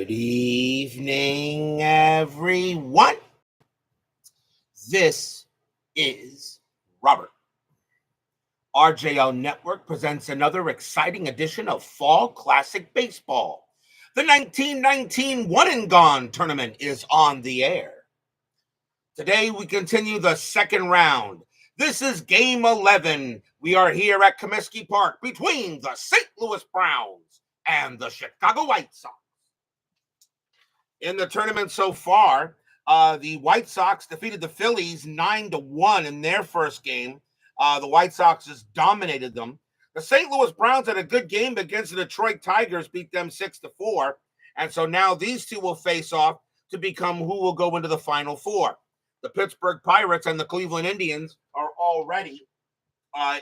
Good evening, everyone. This is Robert. RJL Network presents another exciting edition of Fall Classic Baseball. The 1919 One and Gone tournament is on the air. Today we continue the second round. This is Game 11. We are here at Comiskey Park between the St. Louis Browns and the Chicago White Sox. In the tournament so far, the White Sox defeated the Phillies 9-1 in their first game. The White Sox just dominated them. The St. Louis Browns had a good game against the Detroit Tigers, beat them 6-4. And so now these two will face off to become who will go into the Final Four. The Pittsburgh Pirates and the Cleveland Indians are already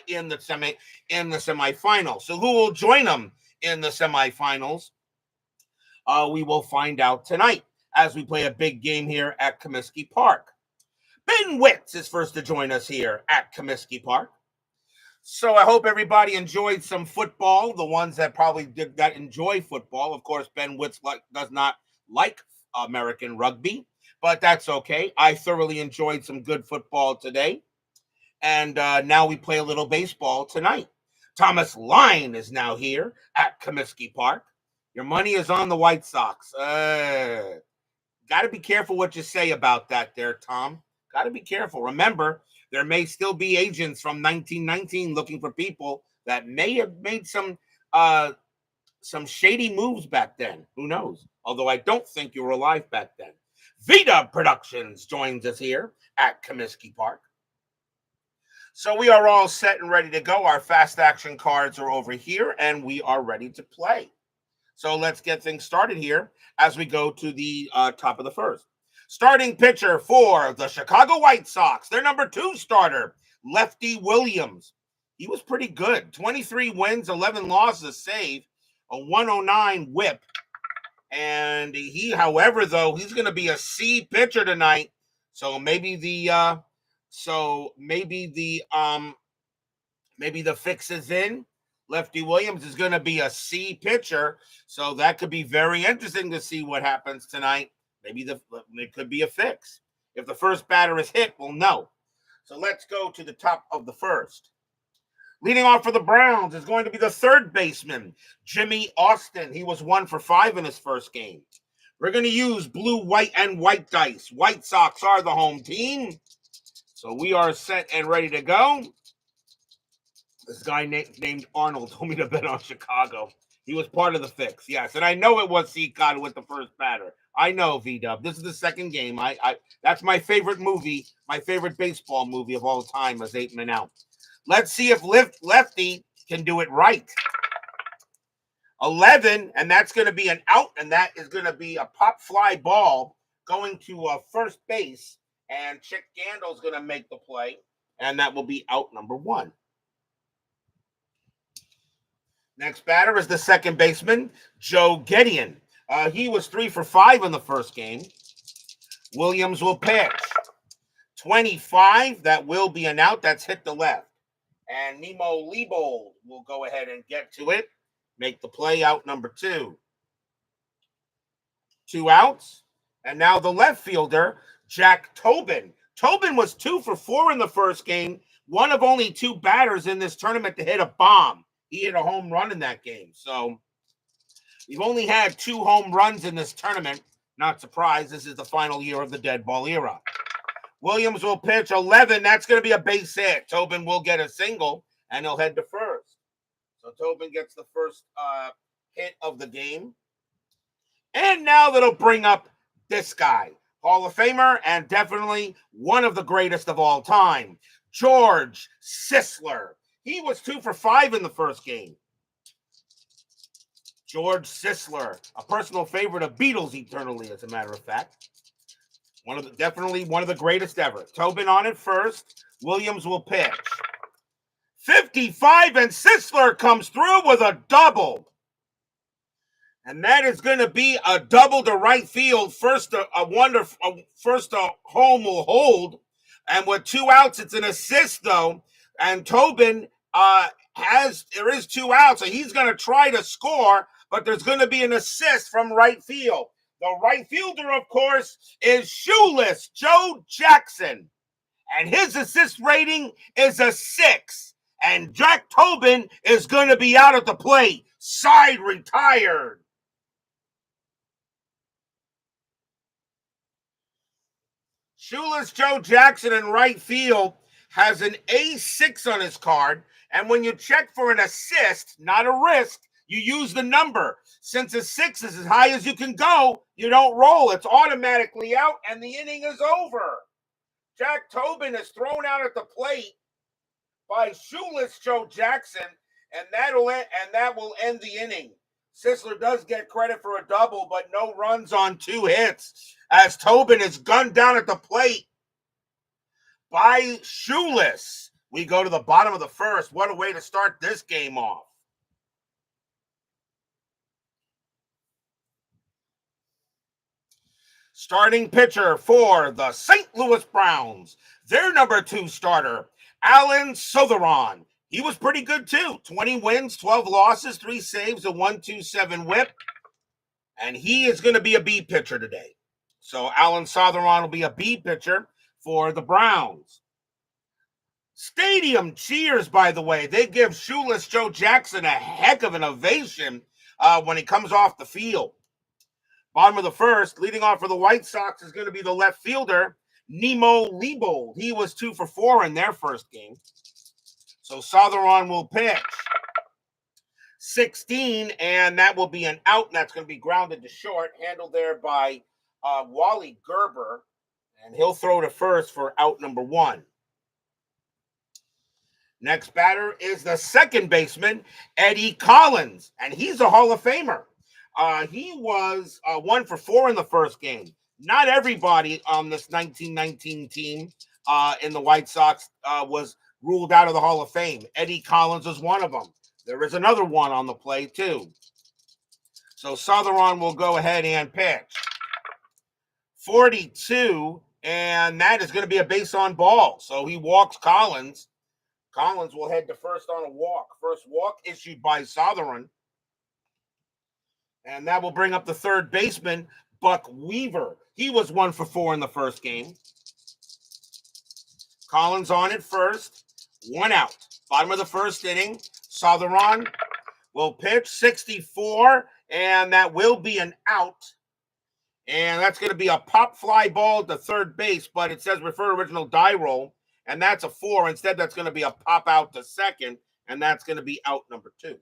in the semifinals. So who will join them in the semifinals? We will find out tonight as we play a big game here at Comiskey Park. Ben Witz is first to join us here at Comiskey Park. So I hope everybody enjoyed some football. The ones that probably did not enjoy football. Of course, Ben Witz does not like American rugby, but that's okay. I thoroughly enjoyed some good football today. And now we play a little baseball tonight. Thomas Line is now here at Comiskey Park. Your money is on the White Sox. Got to be careful what you say about that there, Tom. Got to be careful. Remember, there may still be agents from 1919 looking for people that may have made some shady moves back then. Who knows? Although I don't think you were alive back then. Vita Productions joins us here at Comiskey Park. So we are all set and ready to go. Our fast action cards are over here, and we are ready to play. So let's get things started here as we go to the top of the first. Starting pitcher for the Chicago White Sox, their number 2 starter, Lefty Williams. He was pretty good. 23 wins, 11 losses, save, a 109 whip. And he, however, though, he's going to be a C pitcher tonight. So maybe the fix is in. Lefty Williams is going to be a C pitcher, so that could be very interesting to see what happens tonight. Maybe it could be a fix. If the first batter is hit, we'll know. So let's go to the top of the first. Leading off for the Browns is going to be the third baseman, Jimmy Austin. He was 1 for 5 in his first game. We're going to use blue, white, and white dice. White Sox are the home team. So we are set and ready to go. This guy named Arnold told me to bet on Chicago. He was part of the fix, yes. And I know it was Seacon with the first batter. I know, V-Dub. This is the second game. That's my favorite movie, my favorite baseball movie of all time is 8 Men Out. Let's see if Lefty can do it right. 11, and that's going to be an out, and that is going to be a pop fly ball going to first base, and Chick Gandol's going to make the play, and that will be out number 1. Next batter is the second baseman, Joe Gideon. He was 3 for 5 in the first game. Williams will pitch. 25, that will be an out. That's hit the left. And Nemo Leibold will go ahead and get to it. Make the play, out number 2. 2 outs. And now the left fielder, Jack Tobin. Tobin was 2 for 4 in the first game. One of only 2 batters in this tournament to hit a bomb. He hit a home run in that game. So we've only had 2 home runs in this tournament. Not surprised. This is the final year of the dead ball era. Williams will pitch 11. That's going to be a base hit. Tobin will get a single, and he'll head to first. So Tobin gets the first hit of the game. And now that'll bring up this guy, Hall of Famer, and definitely one of the greatest of all time, George Sisler. He was 2 for 5 in the first game. George Sisler, a personal favorite of Beatles eternally, as a matter of fact. Definitely one of the greatest ever. Tobin on it first. Williams will pitch. 55, and Sisler comes through with a double. And that is going to be a double to right field. First home will hold. And with 2 outs, it's an assist, though. And Tobin there is 2 outs, so he's going to try to score, but there's going to be an assist from right field. The right fielder, of course, is Shoeless Joe Jackson. And his assist rating is a 6. And Jack Tobin is going to be out at the plate. Side retired. Shoeless Joe Jackson in right field has an A6 on his card. And when you check for an assist, not a wrist, you use the number. Since a 6 is as high as you can go, you don't roll. It's automatically out, and the inning is over. Jack Tobin is thrown out at the plate by Shoeless Joe Jackson, and that will end the inning. Sisler does get credit for a double, but no runs on 2 hits as Tobin is gunned down at the plate by Shoeless. We go to the bottom of the first. What a way to start this game off. Starting pitcher for the St. Louis Browns, their number 2 starter, Allan Sothoron. He was pretty good too. 20 wins, 12 losses, 3 saves, a 1.27 whip. And he is going to be a B pitcher today. So Allan Sothoron will be a B pitcher for the Browns. Stadium cheers, by the way. They give Shoeless Joe Jackson a heck of an ovation when he comes off the field. Bottom of the first, leading off for the White Sox is going to be the left fielder, Nemo Leibold. He was 2 for 4 in their first game. So Sothoron will pitch 16, and that will be an out, and that's going to be grounded to short, handled there by Wally Gerber, and he'll throw to first for out number 1. Next batter is the second baseman, Eddie Collins, and he's a Hall of Famer. He was 1 for 4 in the first game. Not everybody on this 1919 team in the White Sox was ruled out of the Hall of Fame. Eddie Collins was one of them. There is another one on the play, too. So Sothoron will go ahead and pitch 42, and that is going to be a base on ball. So he walks Collins. Collins will head to first on a walk. First walk issued by Sothoron. And that will bring up the third baseman, Buck Weaver. He was 1 for 4 in the first game. Collins on at first, 1 out. Bottom of the first inning, Sothoron will pitch 64, and that will be an out. And that's going to be a pop fly ball to third base, but it says refer original die roll, and that's a 4. Instead, that's going to be a pop out to second, and that's going to be out number 2.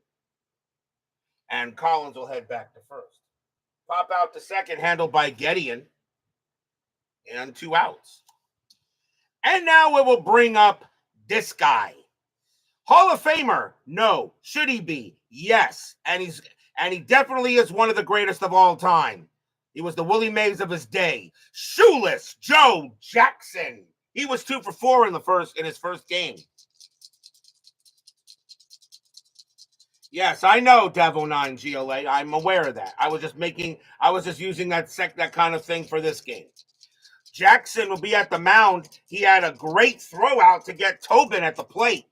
And Collins will head back to first. Pop out to second, handled by Gideon. And 2 outs. And now we will bring up this guy. Hall of Famer? No. Should he be? Yes. And he definitely is one of the greatest of all time. He was the Willie Mays of his day. Shoeless Joe Jackson. He was 2 for 4 in his first game. Yes, I know, Devo9 GLA. I'm aware of that. I was just using that kind of thing for this game. Jackson will be at the mound. He had a great throw out to get Tobin at the plate.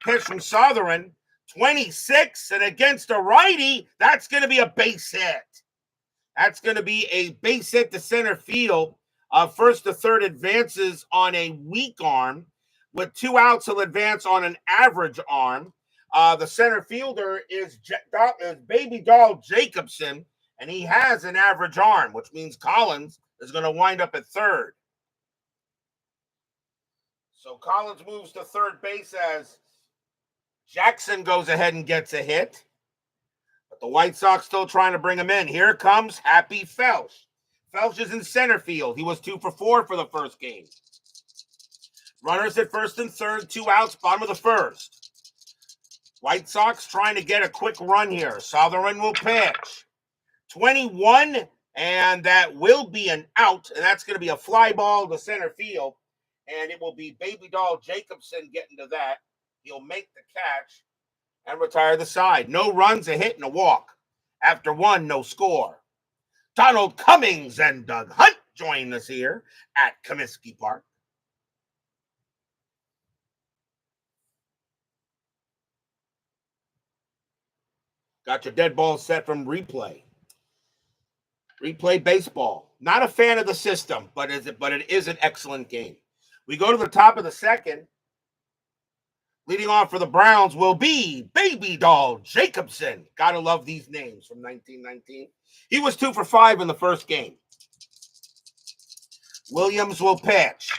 Pitch from Sothoron, 26, and against a righty, that's going to be a base hit. That's going to be a base hit to center field. First to third advances on a weak arm. With 2 outs, he'll advance on an average arm. The center fielder is Baby Doll Jacobson, and he has an average arm, which means Collins is going to wind up at third. So Collins moves to third base as Jackson goes ahead and gets a hit. But the White Sox still trying to bring him in. Here comes Happy Felsch. Felsch is in center field. He was 2 for 4 for the first game. Runners at first and third, 2 outs, bottom of the first. White Sox trying to get a quick run here. Sothoron will pitch 21, and that will be an out, and that's going to be a fly ball to center field, and it will be Baby Doll Jacobson getting to that. He'll make the catch and retire the side. No runs, a hit, and a walk. After 1, no score. Donald Cummings and Doug Hunt join us here at Comiskey Park. Got your dead ball set from replay. Replay baseball. Not a fan of the system, but it is an excellent game. We go to the top of the second. Leading off for the Browns will be Baby Doll Jacobson. Gotta love these names from 1919. He was 2 for 5 in the first game. Williams will pitch.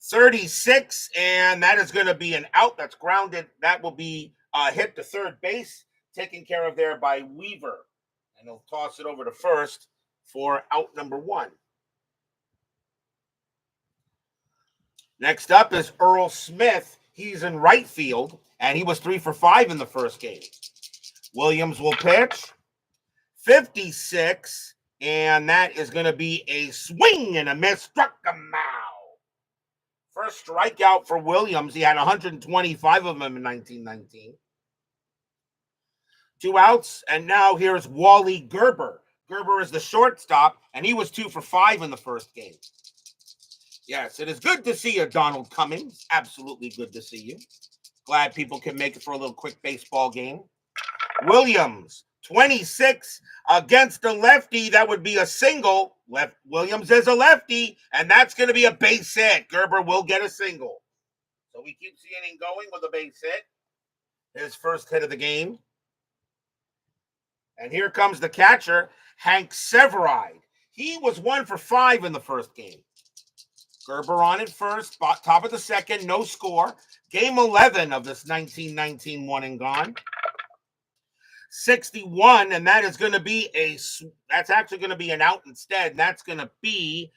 36, and that is going to be an out. That's grounded. That will be hit to third base, taken care of there by Weaver. And he'll toss it over to first for out number 1. Next up is Earl Smith. He's in right field, and he was 3 for 5 in the first game. Williams will pitch. 56, and that is going to be a swing and a miss. Struck him out. First strikeout for Williams. He had 125 of them in 1919. 2 outs, and now here's Wally Gerber. Gerber is the shortstop, and he was 2 for 5 in the first game. Yes, it is good to see you, Donald Cummings. Absolutely good to see you. Glad people can make it for a little quick baseball game. Williams, 26 against a lefty. That would be a single. Williams is a lefty, and that's going to be a base hit. Gerber will get a single. So we keep seeing him going with a base hit. His first hit of the game. And here comes the catcher, Hank Severide. He was 1 for 5 in the first game. Gerber on it first, top of the second, no score. Game 11 of this 1919 one and gone. 61, and that is going to be that's actually going to be an out instead. And that's going to be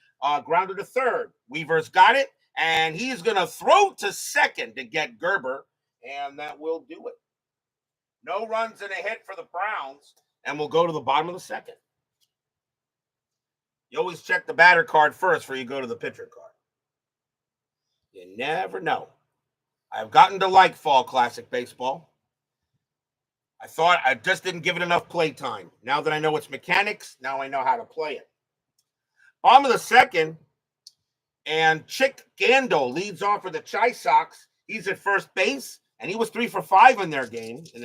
grounded to third. Weaver's got it, and he's going to throw to second to get Gerber, and that will do it. No runs and a hit for the Browns, and we'll go to the bottom of the second. You always check the batter card first before you go to the pitcher card. You never know. I've gotten to like fall classic baseball. I thought I just didn't give it enough play time. Now that I know its mechanics, now I know how to play it. Bottom of the second, and Chick Gandol leads off for the Chi Sox. He's at first base, and he was 3 for 5 in their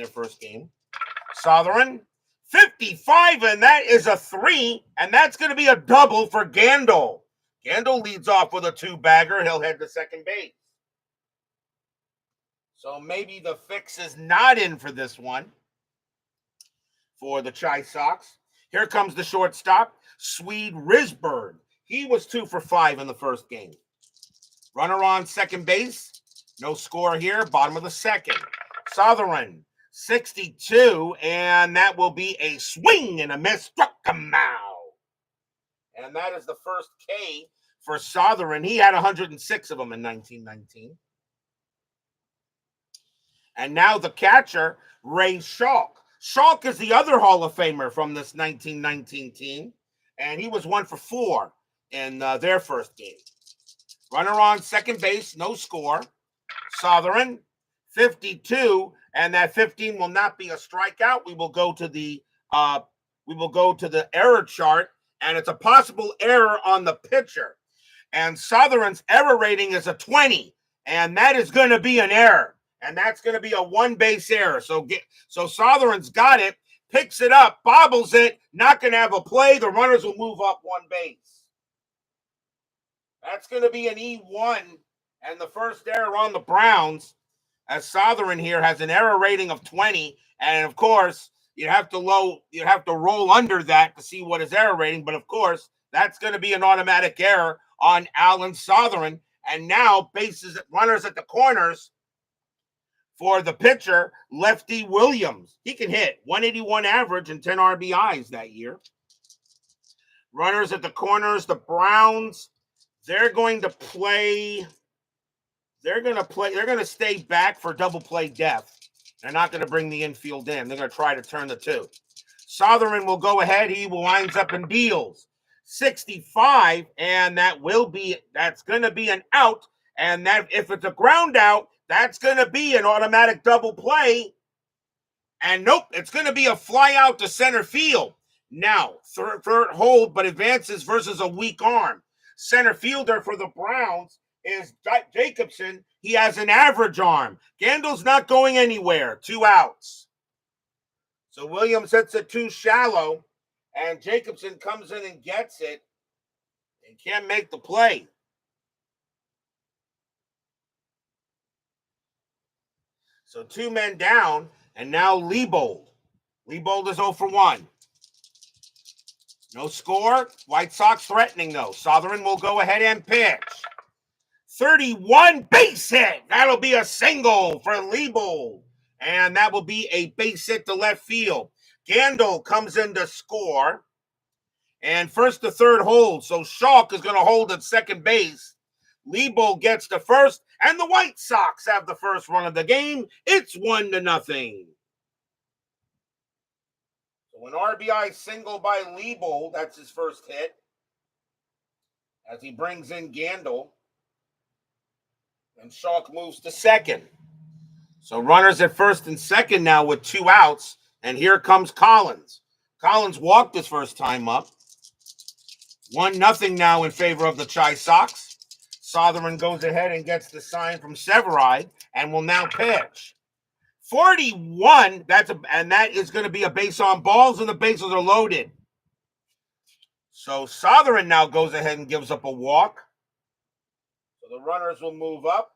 first game. Sothoron, 55, and that is a 3, and that's going to be a double for Gandol. Gandol leads off with a 2-bagger. He'll head to second base. So maybe the fix is not in for this one for the Chi Sox. Here comes the shortstop, Swede Risberg. He was 2 for 5 in the first game. Runner on second base. No score here. Bottom of the second. Sothoron, 62, and that will be a swing and a miss. Struck him out. And that is the first K for Sothoron. He had 106 of them in 1919. And now the catcher, Ray Schalk. Schalk is the other Hall of Famer from this 1919 team, and he was 1 for 4 in their first game. Runner on second base, no score. Sothoron, 52, and that 15 will not be a strikeout. We will go to the error chart, and it's a possible error on the pitcher. And Sothoron's error rating is a 20, and that is going to be an error. And that's going to be a 1-base error. So Sothoron's got it, picks it up, bobbles it, not going to have a play. The runners will move up 1 base. That's going to be an E1, and the first error on the Browns, as Sothoron here has an error rating of 20, and of course you have to roll under that to see what his error rating. But of course that's going to be an automatic error on Allan Sothoron, and now runners at the corners. For the pitcher, Lefty Williams. He can hit 181 average and 10 RBIs that year. Runners at the corners, the Browns, they're going to stay back for double play depth. They're not going to bring the infield in. They're going to try to turn the 2. Sothoron will go ahead. He winds up and deals 65, and that's going to be an out. And that if it's a ground out, that's going to be an automatic double play. And nope, it's going to be a fly out to center field. Now, third hold, but advances versus a weak arm. Center fielder for the Browns is Jacobson. He has an average arm. Gandol's not going anywhere. 2 outs. So Williams hits it too shallow, And Jacobson comes in and gets it and can't make the play. So 2 men down, and now Liebold. Liebold is 0 for 1. No score. White Sox threatening, though. Sothoron will go ahead and pitch. 31 base hit. That'll be a single for Liebold. And that will be a base hit to left field. Gandil comes in to score. And first to third hold. So Schalk is going to hold at second base. Liebold gets the first. And the White Sox have the first run of the game. It's 1-0. So an RBI single by Liebold. That's his first hit. As he brings in Gandil. And Schalk moves to second. So runners at first and second now with 2 outs. And here comes Collins. Collins walked his first time up. 1-0 now in favor of the Chi Sox. Sothoron goes ahead and gets the sign from Severide and will now pitch. 41, and that is going to be a base on balls, and the bases are loaded. So Sothoron now goes ahead and gives up a walk. So the runners will move up.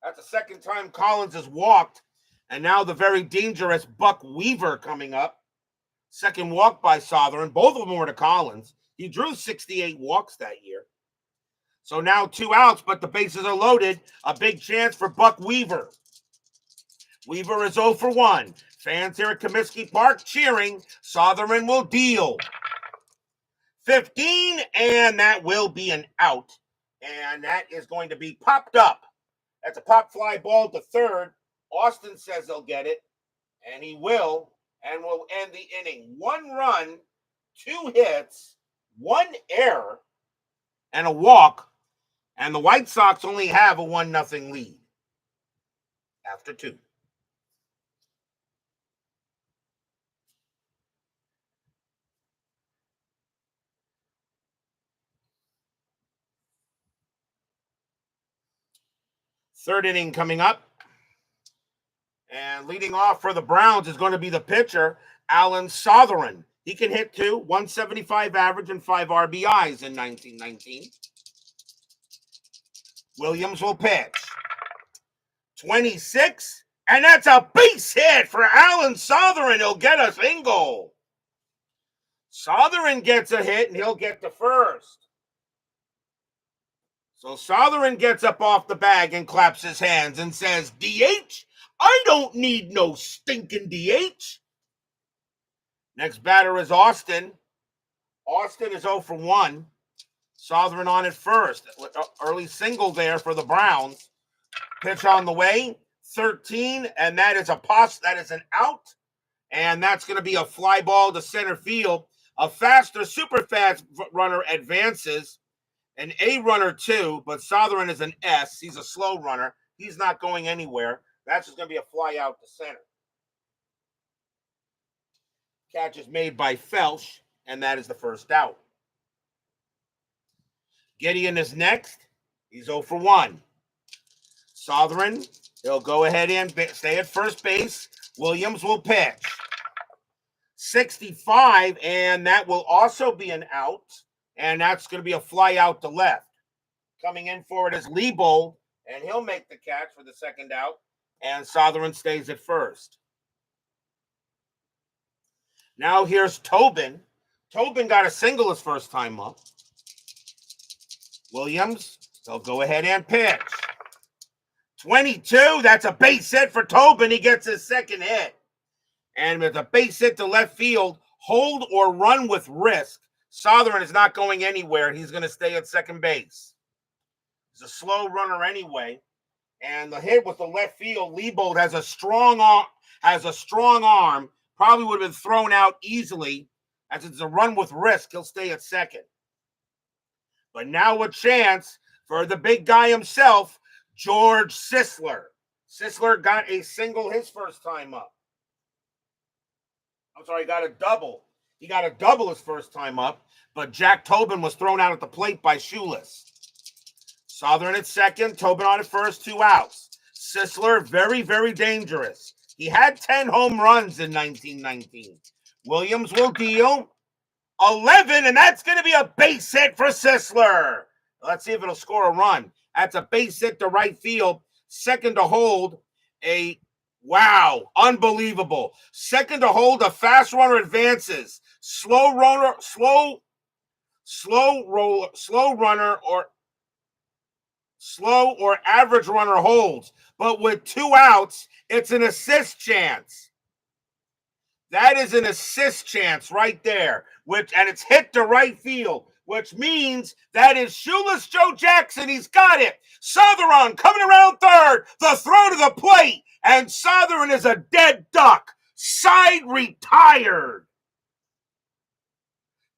That's the second time Collins has walked. And now the very dangerous Buck Weaver coming up. Second walk by Sothoron. Both of them were to Collins. He drew 68 walks that year. So now 2 outs, but the bases are loaded. A big chance for Buck Weaver. Weaver is 0 for 1. Fans here at Comiskey Park cheering. Sothoron will deal. 15, and that will be an out. And that is going to be popped up. That's a pop fly ball to third. Austin says he'll get it, and he will, and will end the inning. 1 run, 2 hits, 1 error, and a walk, and the White Sox only have a 1-0 lead after 2. Third inning coming up. And leading off for the Browns is going to be the pitcher, Allan Sothoron. He can hit 2, 175 average and 5 RBIs in 1919. Williams will pitch. 26, and that's a base hit for Allan Sothoron. He'll get a single. Sothoron gets a hit, and he'll get the first. So Sothoron gets up off the bag and claps his hands and says, DH? I don't need no stinking DH. Next batter is Austin. Austin is 0 for 1. Sothoron on at first. Early single there for the Browns. Pitch on the way. 13, and that is an out. And that's going to be a fly ball to center field. A faster, super fast runner advances. An A runner too, but Sothoron is an S. He's a slow runner. He's not going anywhere. That's just going to be a fly out to center. Catch is made by Felsch, and that is the first out. Gideon is next. He's 0 for 1. Sothoron, he'll go ahead and stay at first base. Williams will pitch. 65, and that will also be an out. And that's going to be a fly out to left. Coming in for it is Liebold, and he'll make the catch for the second out. And Sothoron stays at first. Now here's Tobin. Tobin got a single his first time up. Williams, they'll go ahead and pitch. 22, that's a base hit for Tobin. He gets his second hit. And with a base hit to left field, hold or run with risk. Sothoron is not going anywhere. He's going to stay at second base. He's a slow runner anyway. And the hit with the left field, Liebold has a strong arm. Probably would have been thrown out easily. As it's a run with risk, he'll stay at second. But now a chance for the big guy himself, George Sisler. Sisler got a single his first time up. I'm sorry, he got a double. He got a double his first time up, but Jack Tobin was thrown out at the plate by Shoeless. Sothoron at second, Tobin on at first, 2 outs. Sisler, very, very dangerous. He had 10 home runs in 1919. Williams will deal, 11, and that's going to be a base hit for Sisler. Let's see if it'll score a run. That's a base hit to right field. Second to hold, wow, unbelievable. Second to hold, a fast runner advances. Slow runner or average runner holds. But with 2 outs, it's an assist chance. That is an assist chance right there, and it's hit to right field, which means that is Shoeless Joe Jackson. He's got it. Sothoron coming around third, the throw to the plate, and Sothoron is a dead duck. Side retired.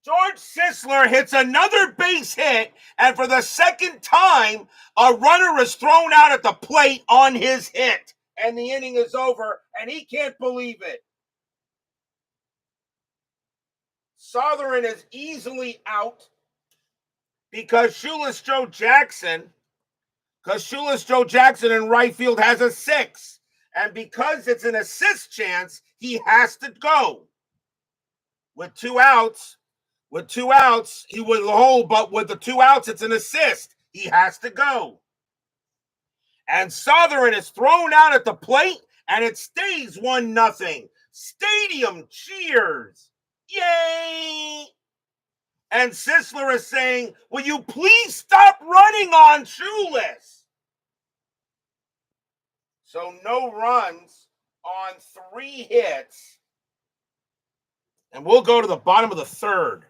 George Sisler hits another base hit, and for the second time, a runner is thrown out at the plate on his hit, and the inning is over, and he can't believe it. Sothoron is easily out because Shoeless Joe Jackson in right field has a 6. And because it's an assist chance, he has to go. With 2 outs, he would hold, but with the 2 outs, it's an assist. He has to go. And Sothoron is thrown out at the plate, and it stays 1-0. Stadium cheers. Yay! And Sisler is saying, will you please stop running on Shoeless? So no runs on 3 hits. And we'll go to the bottom of the third.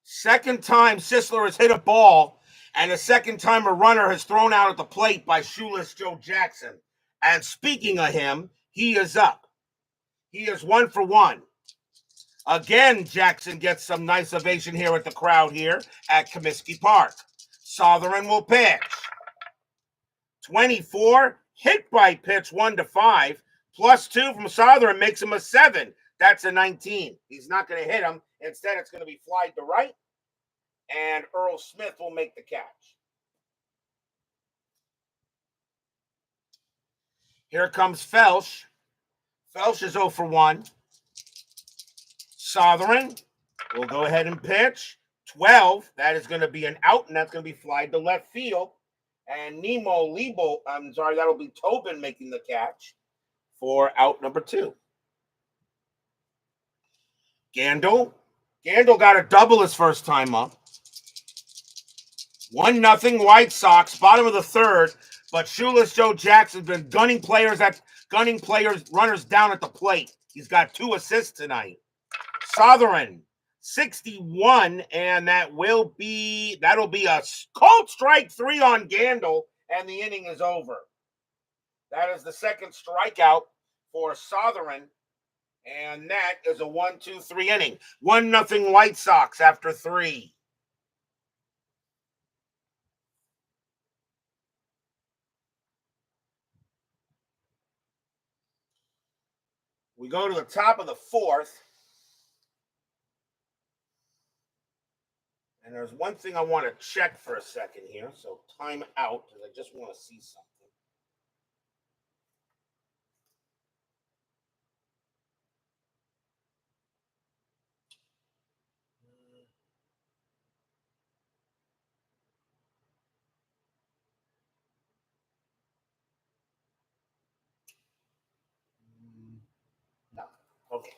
Second time Sisler has hit a ball, and the second time a runner has thrown out at the plate by Shoeless Joe Jackson. And speaking of him, he is up. He is 1 for 1. Again, Jackson gets some nice ovation here at the crowd here at Comiskey Park. Sothoron will pitch. 24, hit by pitch 1-5, +2 from Sothoron makes him a 7. That's a 19. He's not going to hit him. Instead, it's going to be fly to right, and Earl Smith will make the catch. Here comes Felsch. Felsch is 0 for 1. Sothoron will go ahead and pitch. 12. That is going to be an out, and that's going to be fly to left field. And that'll be Tobin making the catch for out number 2. Gandil got a double his first time up. 1-0 White Sox, bottom of the third. But Shoeless Joe Jackson's been gunning runners down at the plate. He's got 2 assists tonight. Sothoron, 61, and that'll be a cold strike 3 on Gandil, and the inning is over. That is the second strikeout for Sothoron, and that is a 1-2-3 inning. 1-0 White Sox after 3. We go to the top of the 4th. And there's one thing I want to check for a second here. So time out, because I just want to see something. No. Okay.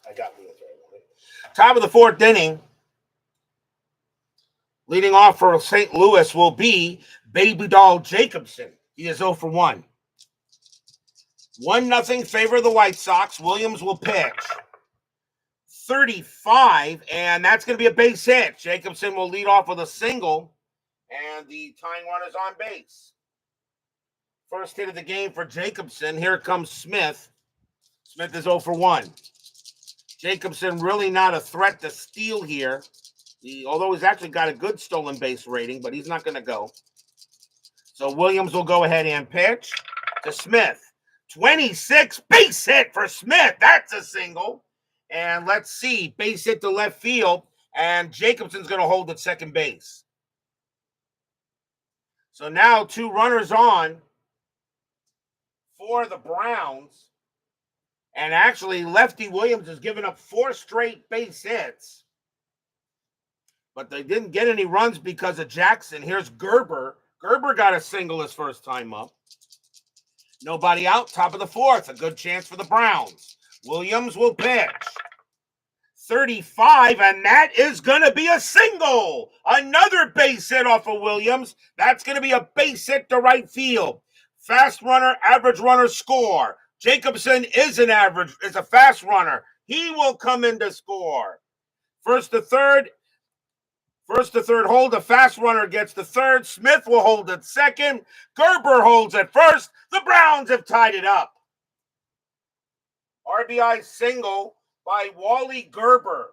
I got the answer I wanted. Top of the 4th inning. Leading off for St. Louis will be Baby Doll Jacobson. He is 0 for 1. 1-0 favor of the White Sox. Williams will pitch. 35, and that's going to be a base hit. Jacobson will lead off with a single, and the tying run is on base. First hit of the game for Jacobson. Here comes Smith. Smith is 0 for 1. Jacobson really not a threat to steal here. Although he's actually got a good stolen base rating, but he's not going to go. So Williams will go ahead and pitch to Smith. 26, base hit for Smith. That's a single. And let's see, base hit to left field, and Jacobson's going to hold at second base. So now 2 runners on for the Browns. And actually, Lefty Williams has given up 4 straight base hits. But they didn't get any runs because of Jackson. Here's Gerber. Gerber got a single his first time up. Nobody out, top of the 4th. A good chance for the Browns. Williams will pitch. 35, and that is going to be a single. Another base hit off of Williams. That's going to be a base hit to right field. Fast runner, average runner score. Jacobson is a fast runner. He will come in to score. First to third hold. The fast runner gets the third. Smith will hold at second. Gerber holds at first. The Browns have tied it up. RBI single by Wally Gerber.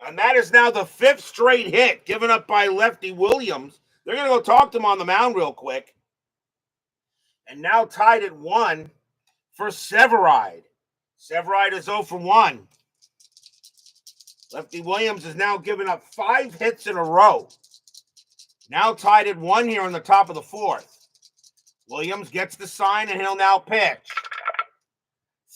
And that is now the 5th straight hit given up by Lefty Williams. They're going to go talk to him on the mound real quick. And now tied at 1 for Severide. Severide is 0 for 1. Lefty Williams has now given up 5 hits in a row. Now tied at 1 here in the top of the 4th. Williams gets the sign, and he'll now pitch.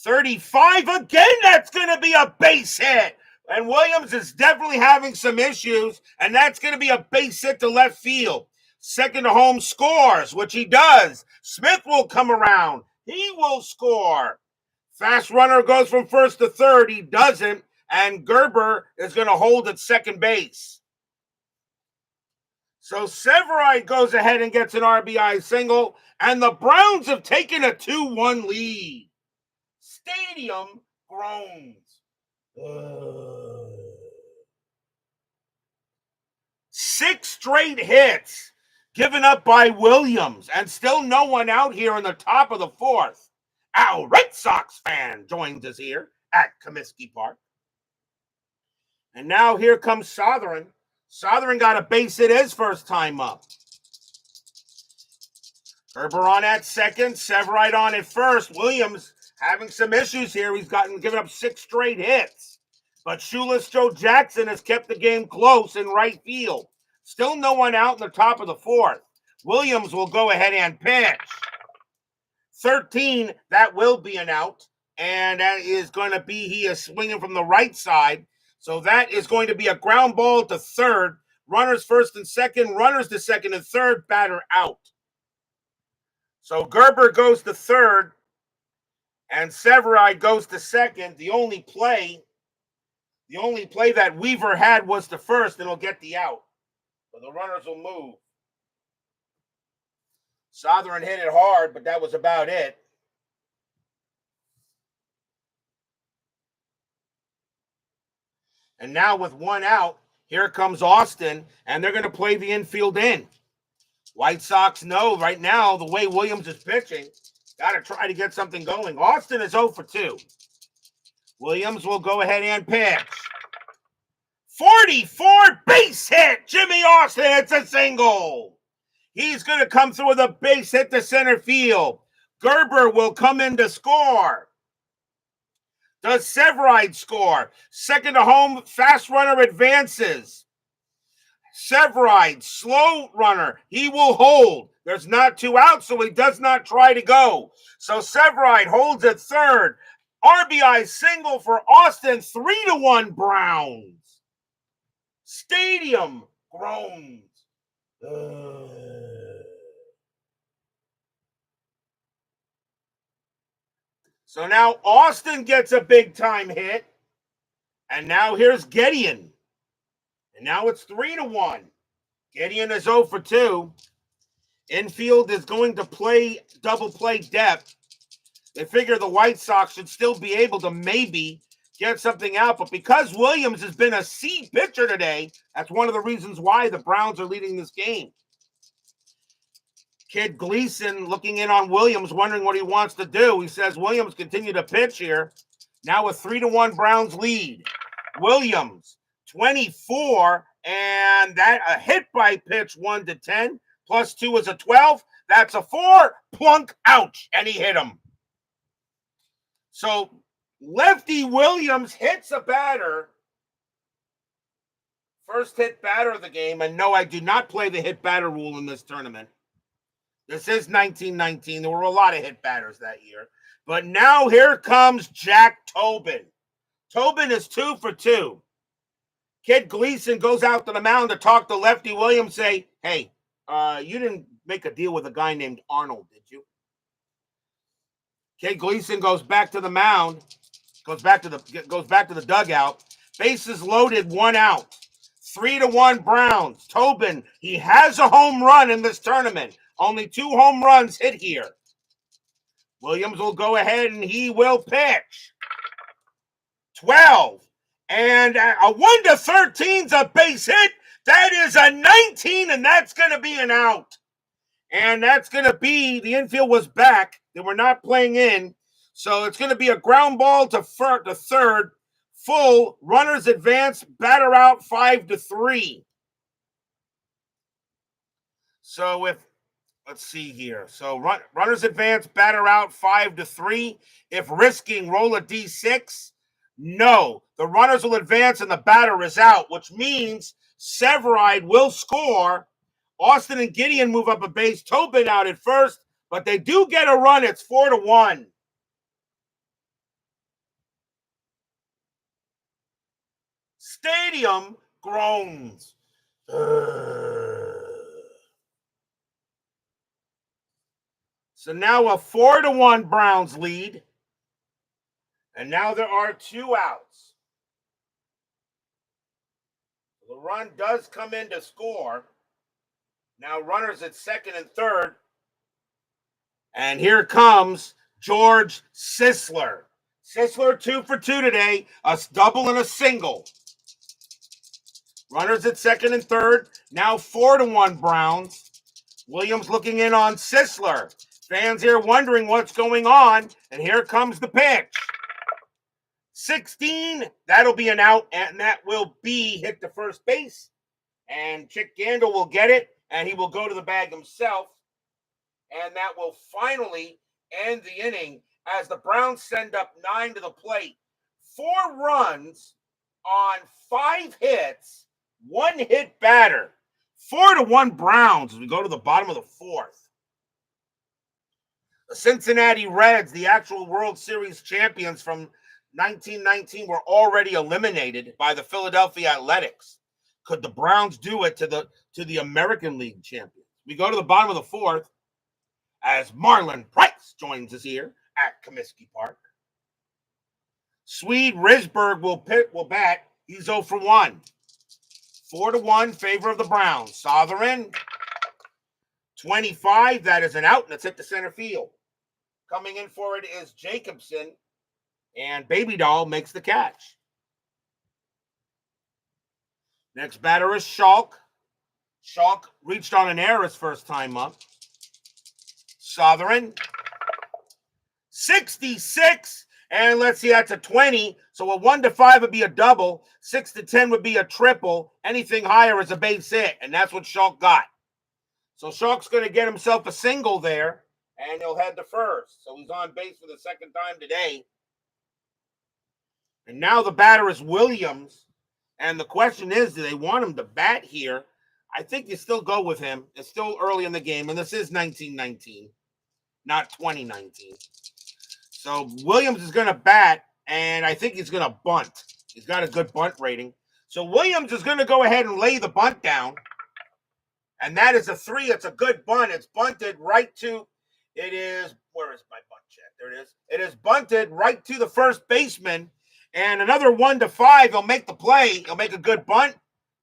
35 again. That's going to be a base hit. And Williams is definitely having some issues, and that's going to be a base hit to left field. Second to home scores, which he does. Smith will come around. He will score. Fast runner goes from first to third. He doesn't, and Gerber is going to hold at second base. So Severide goes ahead and gets an RBI single, and the Browns have taken a 2-1 lead. Stadium groans. 6 straight hits given up by Williams, and still no one out here in the top of the 4th. Our Red Sox fan joins us here at Comiskey Park. And now here comes Sothoron. Sothoron got a base hit his first time up. Gerber on at second, Severide on at first. Williams having some issues here. He's given up 6 straight hits. But shoeless Joe Jackson has kept the game close in right field. Still no one out in the top of the 4th. Williams will go ahead and pitch. 13, that will be an out. And that is going to be, he is swinging from the right side. So that is going to be a ground ball to third. Runners first and second, runners to second and third, batter out. So Gerber goes to third, and Severide goes to second. The only play that Weaver had was to first, and he'll get the out. So the runners will move. Sothoron hit it hard, but that was about it. And now with 1 out, here comes Austin, and they're going to play the infield in. White Sox know right now the way Williams is pitching, got to try to get something going. Austin is 0 for 2. Williams will go ahead and pitch. 44 base hit, Jimmy Austin. It's a single. He's going to come through with a base hit to center field. Gerber will come in to score. Does Severide score? Second to home, fast runner advances. Severide, slow runner. He will hold. There's not 2 outs, so he does not try to go. So Severide holds at third. RBI single for Austin, 3-1 Browns. Stadium groans. So now Austin gets a big-time hit. And now here's Gideon. And now it's 3-1. Gideon is 0 for 2. Infield is going to play double play depth. They figure the White Sox should still be able to maybe get something out. But because Williams has been a C pitcher today, that's one of the reasons why the Browns are leading this game. Kid Gleason looking in on Williams, wondering what he wants to do. He says, Williams, continue to pitch here. Now a 3-1 Browns lead. Williams, 24, and that a hit by pitch 1 to 10, plus 2 is a 12. That's a 4. Plunk, ouch, and he hit him. So Lefty Williams hits a batter. First hit batter of the game. And no, I do not play the hit batter rule in this tournament. This is 1919. There were a lot of hit batters that year. But now here comes Jack Tobin. Tobin is 2 for 2. Kid Gleason goes out to the mound to talk to Lefty Williams, say, hey, you didn't make a deal with a guy named Arnold, did you? Kid Gleason goes back to the mound, goes back to the dugout. Bases loaded, 1 out. 3-1 Browns. Tobin, he has a home run in this tournament. Only 2 home runs hit here. Williams will go ahead and he will pitch. 12. And a 1-13 is a base hit. That is a 19, and that's going to be an out. And that's going to be, the infield was back. They were not playing in. So it's going to be a ground ball to third. Full, runners advance, batter out 5-3. So let's see here. So runners advance, batter out 5-3. If risking, roll a D6. No, the runners will advance and the batter is out, which means Severide will score. Austin and Gideon move up a base. Tobin out at first, but they do get a run. It's 4-1. Stadium groans. So now a 4-1 Browns lead. And now there are 2 outs. The run does come in to score. Now runners at second and third. And here comes George Sisler. Sisler 2 for 2 today. A double and a single. Runners at second and third. Now 4-1 Browns. Williams looking in on Sisler. Fans here wondering what's going on. And here comes the pitch. 16. That'll be an out, and that will be hit to first base. And Chick Gandil will get it, and he will go to the bag himself. And that will finally end the inning as the Browns send up 9 to the plate. 4 runs on 5 hits, 1 hit batter. 4-1 Browns as we go to the bottom of the 4th. The Cincinnati Reds, the actual World Series champions from 1919, were already eliminated by the Philadelphia Athletics. Could the Browns do it to the American League champions? We go to the bottom of the 4th as Marlon Price joins us here at Comiskey Park. Swede Risberg will bat. He's 0 for 1. 4-1 favor of the Browns. Sothoron, 25. That is an out, and it's hit to center field. Coming in for it is Jacobson, and Baby Doll makes the catch. Next batter is Schalk. Schalk reached on an error his first time up. Sothoron, 66. And let's see, that's a 20. So a 1-5 would be a double. 6-10 would be a triple. Anything higher is a base hit, and that's what Schalk got. So Schalk's going to get himself a single there, and he'll head to first. So he's on base for the second time today. And now the batter is Williams. And the question is, do they want him to bat here? I think you still go with him. It's still early in the game, and this is 1919, not 2019. So Williams is going to bat, and I think he's going to bunt. He's got a good bunt rating. So Williams is going to go ahead and lay the bunt down. And that is a 3. It's a good bunt. It's bunted right to, it is, where is my bunt check? There it is. It is bunted right to the first baseman. And another 1-5, he'll make the play. He'll make a good bunt.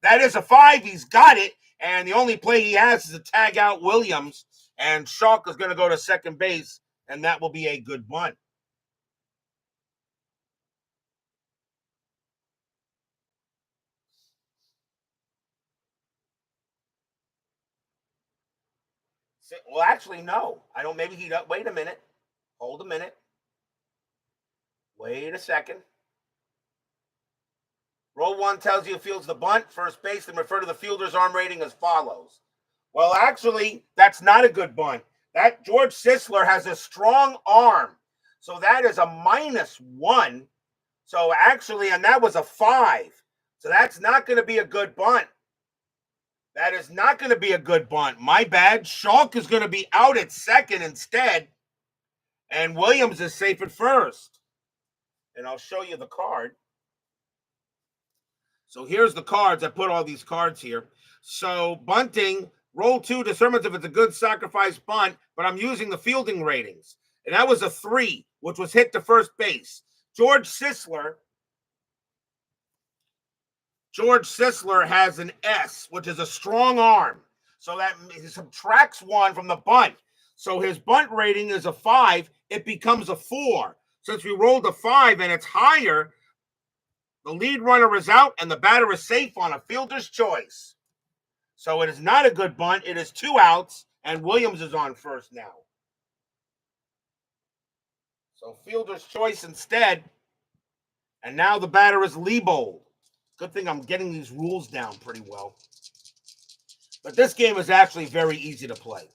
That is a 5. He's got it. And the only play he has is to tag out Williams. And Schalk is going to go to second base. And that will be a good bunt. Well, actually, no. I don't. Maybe he does. Wait a minute. Hold a minute. Wait a second. Roll 1 tells you fields the bunt, first base, and refer to the fielder's arm rating as follows. Well, actually, that's not a good bunt. That George Sisler has a strong arm. So that is a -1. So actually, and that was a 5. So that's not going to be a good bunt. That is not going to be a good bunt. My bad. Schalk is going to be out at second instead. And Williams is safe at first. And I'll show you the card. So here's the cards. I put all these cards here. So bunting, roll 2 determines if it's a good sacrifice bunt, but I'm using the fielding ratings. And that was a 3, which was hit to first base. George Sisler has an S, which is a strong arm. So that subtracts 1 from the bunt. So his bunt rating is a 5. It becomes a 4. Since we rolled a 5 and it's higher, the lead runner is out and the batter is safe on a fielder's choice. So it is not a good bunt. It is 2 outs, and Williams is on first now. So fielder's choice instead. And now the batter is Leibold. Good thing I'm getting these rules down pretty well. But this game is actually very easy to play.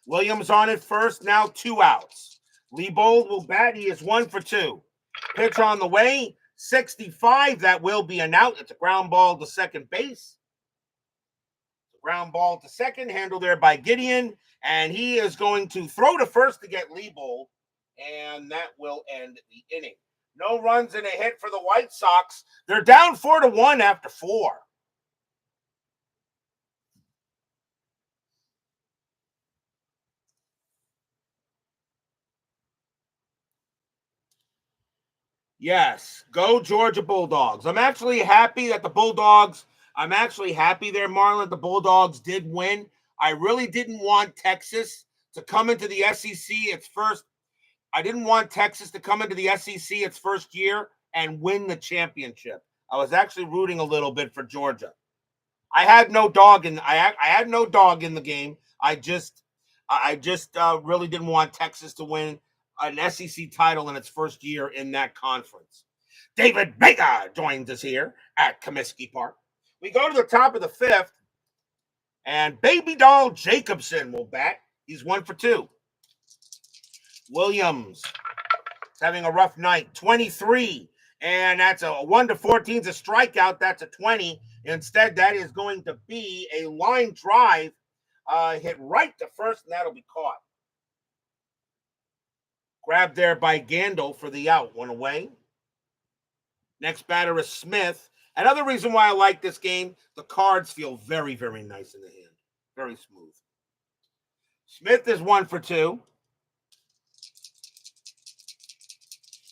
Williams on it first, now 2 outs. Leibold will bat. He is 1 for 2. Pitch on the way, 65. That will be an out. It's a ground ball to second base. Ground ball to second, handled there by Gideon. And he is going to throw to first to get Leibold. And that will end the inning. No runs and a hit for the White Sox. They're down 4-1 after 4. Yes, go Georgia Bulldogs. I'm actually happy there, Marlon, the Bulldogs did win. I really didn't want Texas to come into the SEC its first. I didn't want Texas to come into the SEC its first year and win the championship. I was actually rooting a little bit for Georgia. I had no dog in the game. I just really didn't want Texas to win an SEC title in its first year in that conference. David Vega joins us here at Comiskey Park. We go to the top of the 5th, and Baby Doll Jacobson will bat. He's 1 for 2. Williams is having a rough night, 23, and that's a 1-14 is a strikeout. That's a 20. Instead, that is going to be a line drive hit right to first, and that'll be caught. Grabbed there by Gandil for the out, 1 away. Next batter is Smith. Another reason why I like this game, the cards feel very, very nice in the hand. Very smooth. Smith is 1 for 2.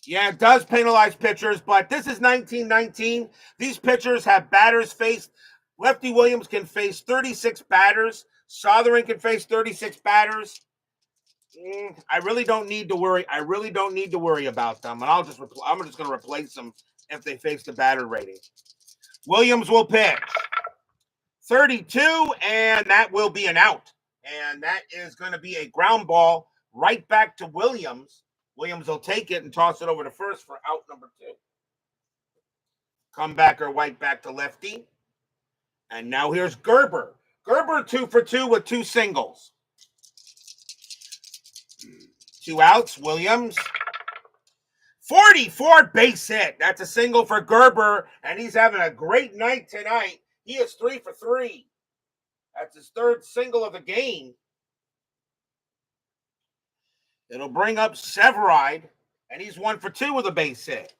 Yeah, it does penalize pitchers, but this is 1919. These pitchers have batters faced. Lefty Williams can face 36 batters. Sothoron can face 36 batters. I really don't need to worry. About them, and I'm just going to replace them if they face the batter rating. Williams will pitch 32, and that will be an out. And that is going to be a ground ball right back to Williams. Williams will take it and toss it over to first for out number 2. Comebacker White back to Lefty. And now here's Gerber. Gerber 2 for 2 with 2 singles. 2 outs, Williams. 44 base hit. That's a single for Gerber, and he's having a great night tonight. He is 3 for 3. That's his 3rd single of the game. It'll bring up Severide, and he's 1 for 2 with a base hit.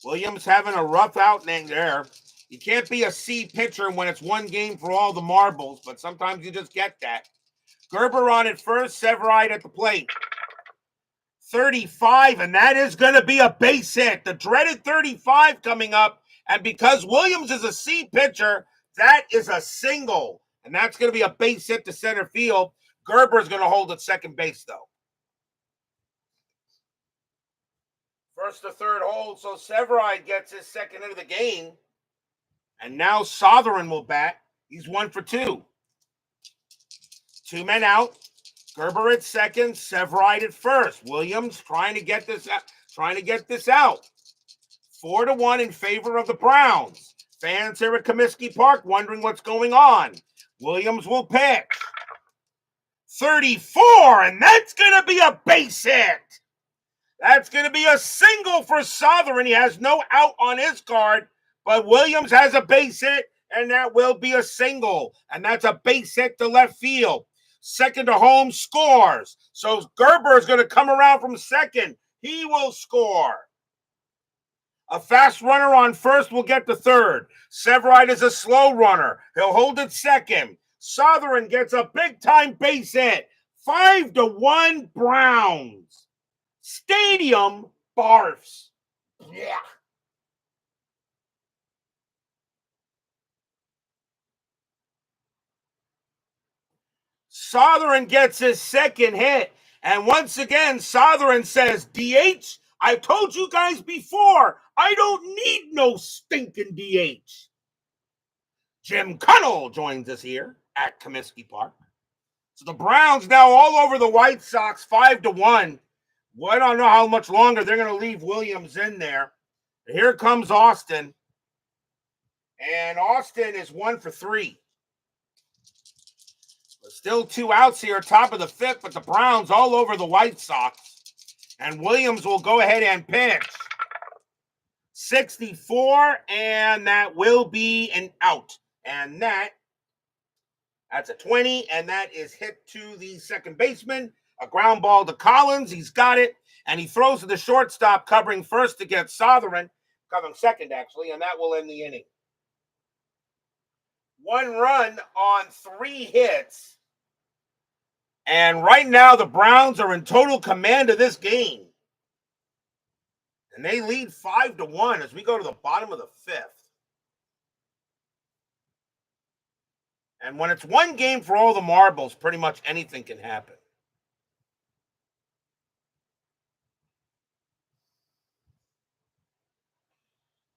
Williams having a rough outing there. You can't be a C pitcher when it's 1 game for all the marbles, but sometimes you just get that. Gerber on it first, Severide at the plate. 35, and that is going to be a base hit. The dreaded 35 coming up, and because Williams is a C pitcher, that is a single, and that's going to be a base hit to center field. Gerber is going to hold at second base, though. First to third hold, so Severide gets his 2nd hit of the game, and now Sothoron will bat. He's 1 for 2. 2 men out. Gerber at second, Severide at first. Williams trying to get this out. 4-1 in favor of the Browns. Fans here at Comiskey Park wondering what's going on. Williams will pitch. 34, and that's going to be a base hit. That's going to be a single for Sothoron. He has no out on his card, but Williams has a base hit. and that will be a single, and that's a base hit to left field. Second to home scores. So Gerber is going to come around from second. He will score. A fast runner on first will get to third. Severide is a slow runner. He'll hold it second. Sothoron gets a big-time base hit. 5-1 Browns. Stadium barfs. Yeah. Sothoron gets his second hit. And once again, Sothoron says, DH, I've told you guys before, I don't need no stinking DH. Jim Cunnell joins us here at Comiskey Park. So the Browns now all over the White Sox, 5-1. Well, I don't know how much longer they're going to leave Williams in there. Here comes Austin. And Austin is 1 for 3. Still 2 outs here, top of the 5th, but the Browns all over the White Sox. And Williams will go ahead and pitch. 64, and that will be an out. And that's a 20, and that is hit to the second baseman. A ground ball to Collins. He's got it, and he throws to the shortstop, covering first against Sothoron, covering second, actually, and that will end the inning. 1 run on 3 hits. And right now, the Browns are in total command of this game. And they lead 5-1 as we go to the bottom of the 5th. And when it's one game for all the marbles, pretty much anything can happen.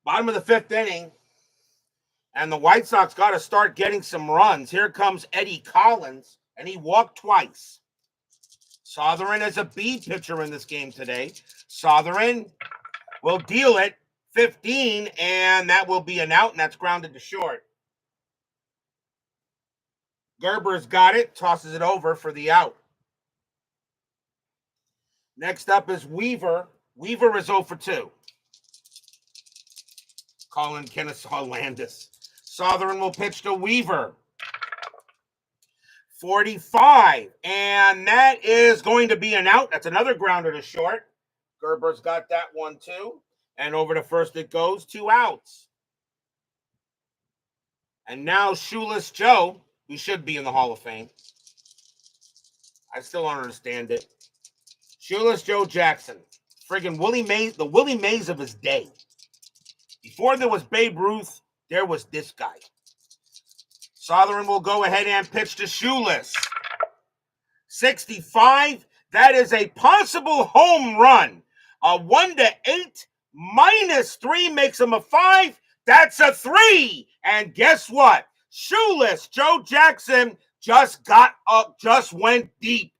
Bottom of the 5th inning. And the White Sox got to start getting some runs. Here comes Eddie Collins. And he walked twice. Sothoron is a B pitcher in this game today. Sothoron will deal it 15, and that will be an out, and that's grounded to short. Gerber's got it, tosses it over for the out. Next up is Weaver. Weaver is 0 for 2. Colin Kennesaw Landis. Sothoron will pitch to Weaver. 45, and that is going to be an out. That's another grounder to short. Gerber's got that one too. And over to first it goes, 2 outs. And now Shoeless Joe, who should be in the Hall of Fame. I still don't understand it. Shoeless Joe Jackson. Friggin' Willie Mays, the Willie Mays of his day. Before there was Babe Ruth, there was this guy. Sothoron will go ahead and pitch to Shoeless. 65, that is a possible home run. A 1-8 minus 3 makes him a 5. That's a 3. And guess what? Shoeless Joe Jackson just got up, just went deep.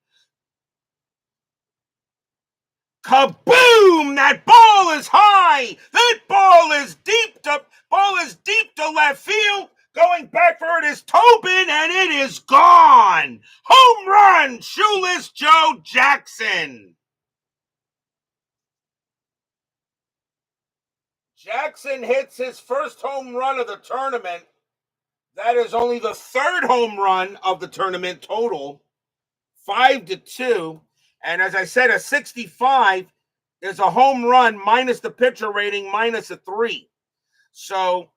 Kaboom! That ball is high. That ball is deep to left field. Going back for it is Tobin, and it is gone. Home run, Shoeless Joe Jackson. Jackson hits his first home run of the tournament. That is only the 3rd home run of the tournament total. 5-2. And as I said, a 65 is a home run minus the pitcher rating minus a 3. So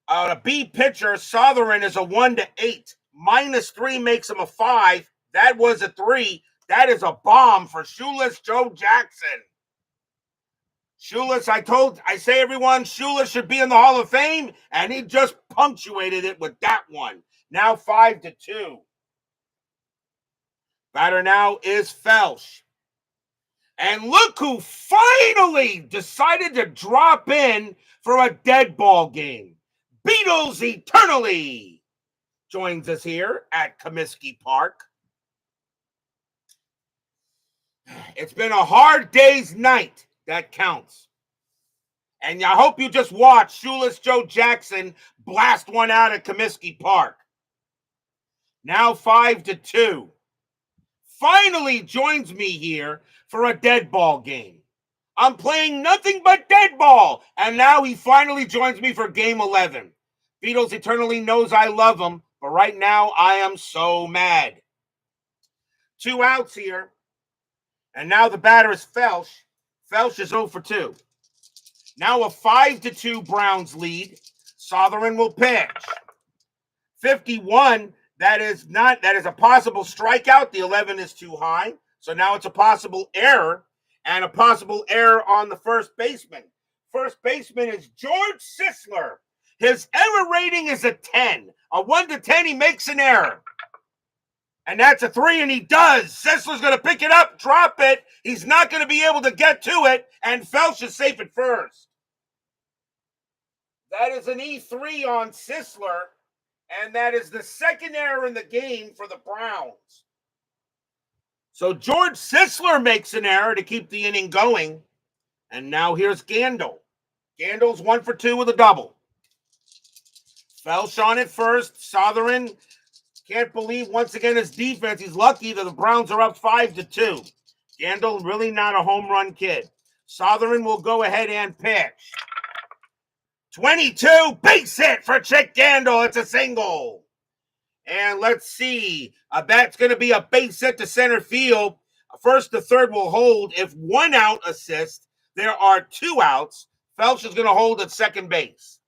a B pitcher, Sothoron, is a 1-8. Minus 3 makes him a 5. That was a 3. That is a bomb for Shoeless Joe Jackson. Shoeless, I say everyone, Shoeless should be in the Hall of Fame, and he just punctuated it with that one. Now 5-2. Batter now is Felsch. And look who finally decided to drop in for a dead ball game. Beatles Eternally joins us here at Comiskey Park. It's been a hard day's night. That counts. And I hope you just watched Shoeless Joe Jackson blast one out at Comiskey Park. Now 5-2. Finally joins me here for a dead ball game. I'm playing nothing but dead ball. And now he finally joins me for game 11. Beatles eternally knows I love him, but right now I am so mad. 2 outs here. And now the batter is Felsch. Felsch is 0 for 2. Now a 5-2 Browns lead. Sothoron will pitch. 51. That is a possible strikeout. The 11 is too high. So now it's a possible error, and a possible error on the first baseman. First baseman is George Sisler. His error rating is a 10. A 1 to 10, he makes an error. And that's a 3, and he does. Sisler's going to pick it up, drop it. He's not going to be able to get to it, and Felsch is safe at first. That is an E3 on Sisler, and that is the second error in the game for the Browns. So George Sisler makes an error to keep the inning going, and now here's Gandil. Gandil's 1 for 2 with a double. Felsch on it first. Sothoron can't believe once again his defense. He's lucky that the Browns are up 5-2. Gandil really not a home run kid. Sothoron will go ahead and pitch. 22, base hit for Chick Gandil. It's a single. And let's see. That's going to be a base hit to center field. First to third will hold. If 1 out assist, there are 2 outs. Felsch is going to hold at second base.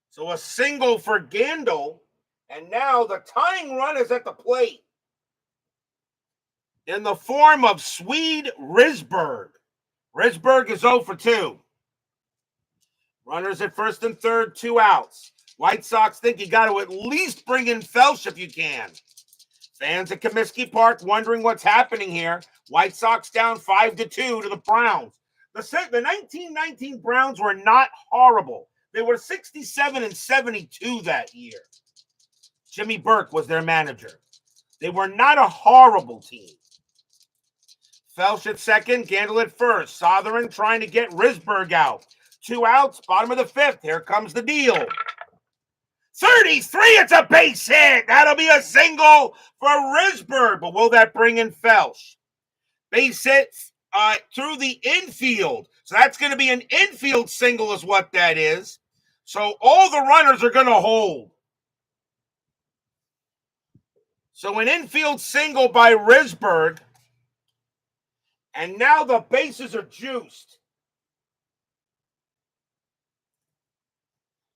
So a single for Gandil. And now the tying run is at the plate in the form of Swede Risberg. Risberg is 0 for 2. Runners at first and third, 2 outs. White Sox think you got to at least bring in Felsch if you can. Fans at Comiskey Park wondering what's happening here. White Sox down 5-2 to the Browns. The 1919 Browns were not horrible. They were 67-72 that year. Jimmy Burke was their manager. They were not a horrible team. Felsch at second, Gandil at first. Sothoron trying to get Risberg out. 2 outs, bottom of the 5th. Here comes the deal. 33, it's a base hit. That'll be a single for Risberg. But will that bring in Felsch? Base hit through the infield. So that's going to be an infield single is what that is. So all the runners are going to hold. So an infield single by Risberg. And now the bases are juiced.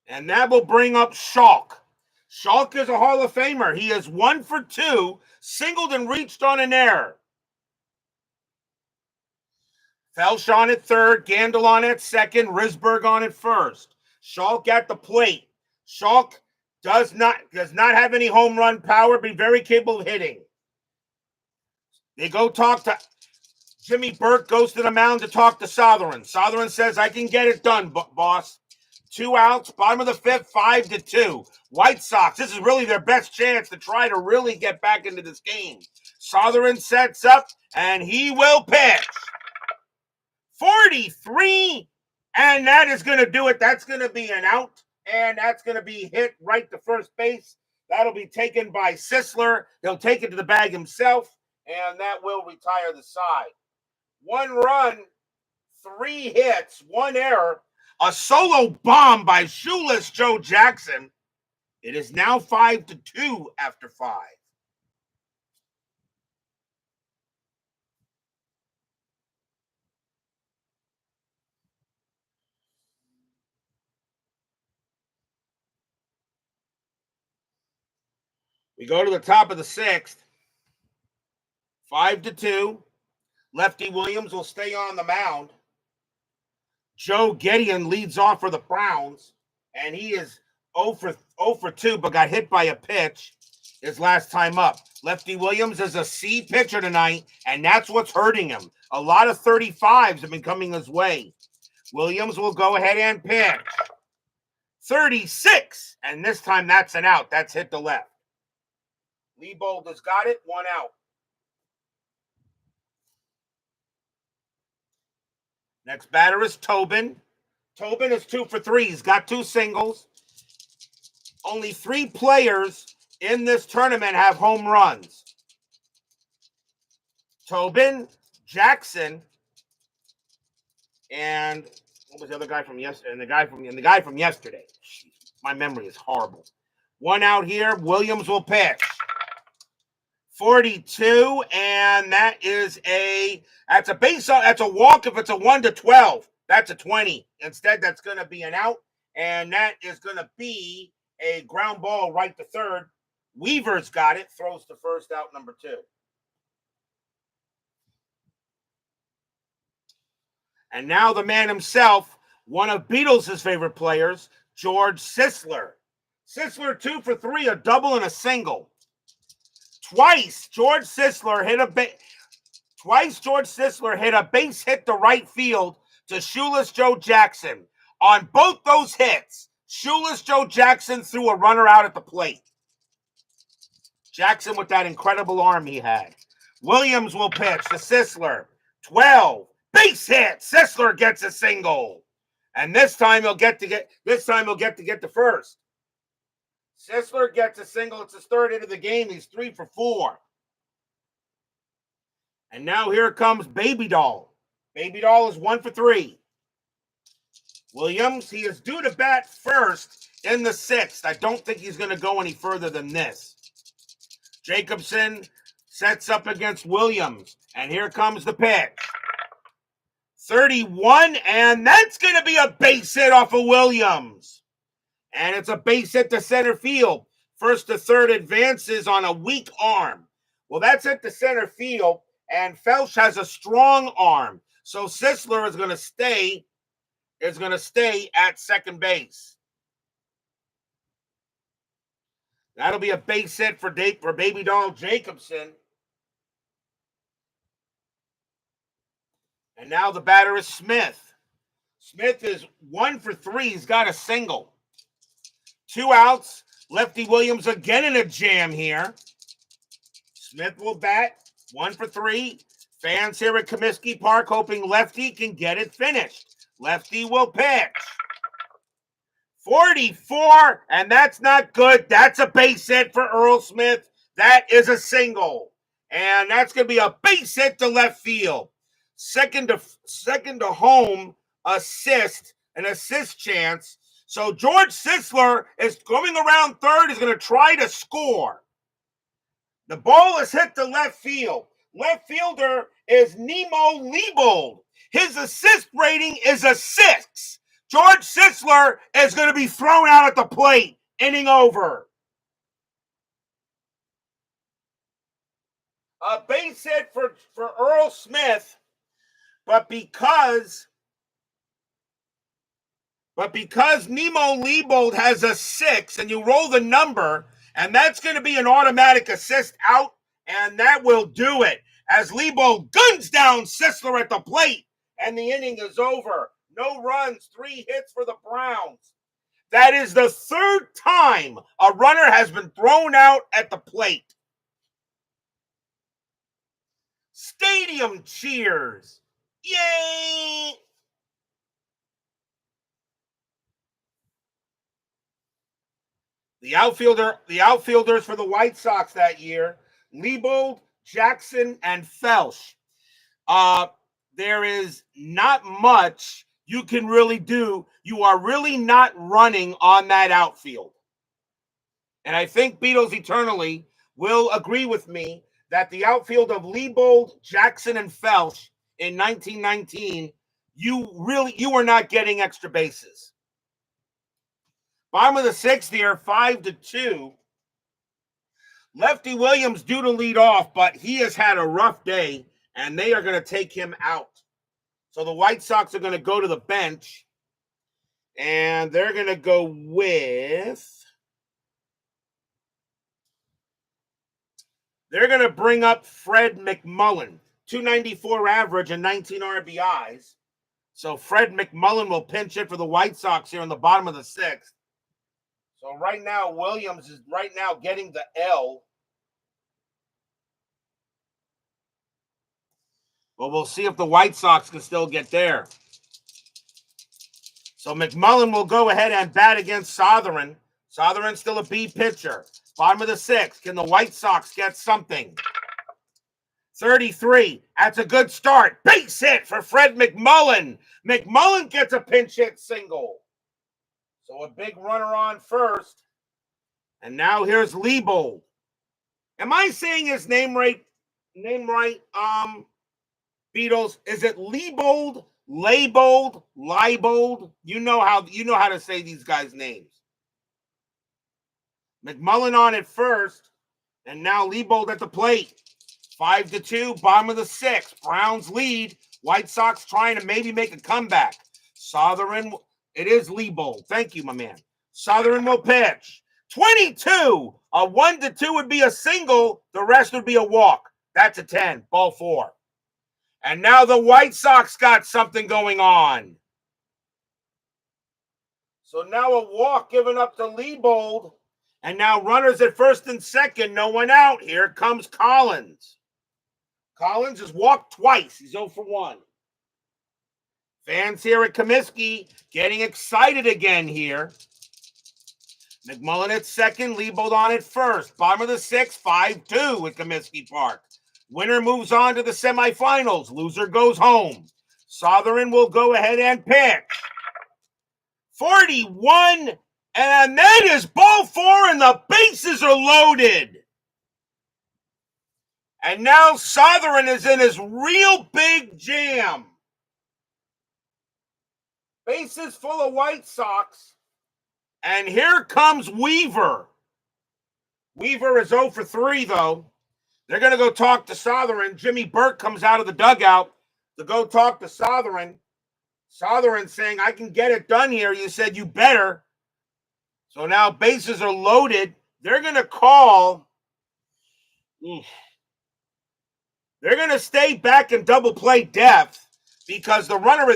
And that will bring up Schalk. Schalk is a Hall of Famer. He is 1 for 2, singled and reached on an error. Felsch on at third, Gandil on at second, Risberg on at first. Schalk at the plate. Schalk does not have any home run power, be very capable of hitting. They go talk to Jimmy Burke, goes to the mound to talk to Sothoron. Sothoron says, I can get it done, boss. 2 outs, bottom of the 5th, 5-2. White Sox, this is really their best chance to try to really get back into this game. Sothoron sets up, and he will pitch. 43, and that is going to do it. That's going to be an out, and that's going to be hit right to first base. That'll be taken by Sisler. He'll take it to the bag himself, and that will retire the side. 1 run, 3 hits, 1 error. A solo bomb by shoeless Joe Jackson. It is now 5-2 after 5. We go to the top of the 6th. 5-2. Lefty Williams will stay on the mound. Joe Gideon leads off for the Browns, and he is 0 for 2, but got hit by a pitch his last time up. Lefty Williams is a C pitcher tonight, and that's what's hurting him. A lot of 35s have been coming his way. Williams will go ahead and pitch. 36, and this time that's an out. That's hit to left. Liebold has got it, 1 out. Next batter is Tobin. Tobin is 2 for 3. He's got 2 singles. Only 3 players in this tournament have home runs. Tobin, Jackson, and What was the other guy from yesterday? And the guy from yesterday. My memory is horrible. One out here. Williams will pitch. 42, and that's a base. That's a walk if it's a 1-12. That's a 20. Instead, that's going to be an out, and that is going to be a ground ball right to third. Weaver's got it. Throws to first, out number 2. And now the man himself, one of Beatles' favorite players, George Sisler. Sisler 2 for 3, a double and a single. Twice George Sisler hit a base hit to right field to Shoeless Joe Jackson. On both those hits, Shoeless Joe Jackson threw a runner out at the plate. Jackson with that incredible arm he had. Williams will pitch to Sisler. 12. Base hit. Sisler gets a single. And this time he'll get to get to first. Sisler gets a single. It's his third hit of the game. He's 3 for 4. And now here comes Baby Doll. Baby Doll is 1 for 3. Williams, he is due to bat first in the 6th. I don't think he's going to go any further than this. Jacobson sets up against Williams. And here comes the pitch. 31, and that's going to be a base hit off of Williams. And it's a base hit to center field. First to third advances on a weak arm. Well, that's hit to center field, and Felsch has a strong arm. So Sisler is going to stay at second base. That'll be a base hit for Baby Doll Jacobson. And now the batter is Smith. Smith is 1 for 3. He's got a single. 2 outs. Lefty Williams again in a jam here. Smith will bat. 1 for 3. Fans here at Comiskey Park hoping Lefty can get it finished. Lefty will pitch. 44, and that's not good. That's a base hit for Earl Smith. That is a single. And that's going to be a base hit to left field. Second to home assist, an assist chance. So George Sisler is going around third, is going to try to score. The ball is hit to left field. Left fielder is Nemo Leibold. His assist rating is a 6. George Sisler is going to be thrown out at the plate. Inning over. A base hit for Earl Smith, but because Nemo Leibold has a 6 and you roll the number, and that's going to be an automatic assist out, and that will do it as Leibold guns down Sisler at the plate, and the inning is over. No runs, 3 hits for the Browns. That is the 3rd time a runner has been thrown out at the plate. Stadium cheers. Yay! The outfielders for the White Sox that year, Leibold, Jackson, and Felsch. There is not much you can really do. You are really not running on that outfield. And I think Beatles Eternally will agree with me that the outfield of Leibold, Jackson, and Felsch in 1919, you were not getting extra bases. Bottom of the 6th here, 5-2. Lefty Williams due to lead off, but he has had a rough day, and they are going to take him out. So the White Sox are going to go to the bench, and they're going to go with... They're going to bring up Fred McMullen, 294 average and 19 RBIs. So Fred McMullen will pinch it for the White Sox here in the bottom of the 6th. So right now, Williams is getting the L. But we'll see if the White Sox can still get there. So McMullen will go ahead and bat against Sothoron. Sothoron's still a B pitcher. Bottom of the 6th. Can the White Sox get something? 33. That's a good start. Base hit for Fred McMullen. McMullen gets a pinch hit single. So a big runner on first. And now here's Leibold. Am I saying his name right? Beatles. Is it Leibold, Leibold, Leibold? You know how to say these guys' names. McMullen on at first, and now Leibold at the plate. 5-2, bottom of the sixth. Browns lead. White Sox trying to maybe make a comeback. Sothoron, it is Leibold. Thank you, my man. Sothoron will pitch. 22. A 1-2 would be a single. The rest would be a walk. That's a 10. Ball 4. And now the White Sox got something going on. So now a walk given up to Leibold. And now runners at first and second. No one out. Here comes Collins. Collins has walked twice. He's 0 for 1. Fans here at Comiskey getting excited again here. McMullen at second, Leibold on at first. Bottom of the sixth, 5-2 at Comiskey Park. Winner moves on to the semifinals. Loser goes home. Sothoron will go ahead and pitch. 41, and that is ball 4, and the bases are loaded. And now Sothoron is in his real big jam. Bases full of White Sox. And here comes Weaver. Weaver is 0 for 3, though. They're going to go talk to Sothoron. Jimmy Burke comes out of the dugout to go talk to Sothoron. Sothoron saying, I can get it done here. You said you better. So now bases are loaded. They're going to call. They're going to stay back in double play depth because the runners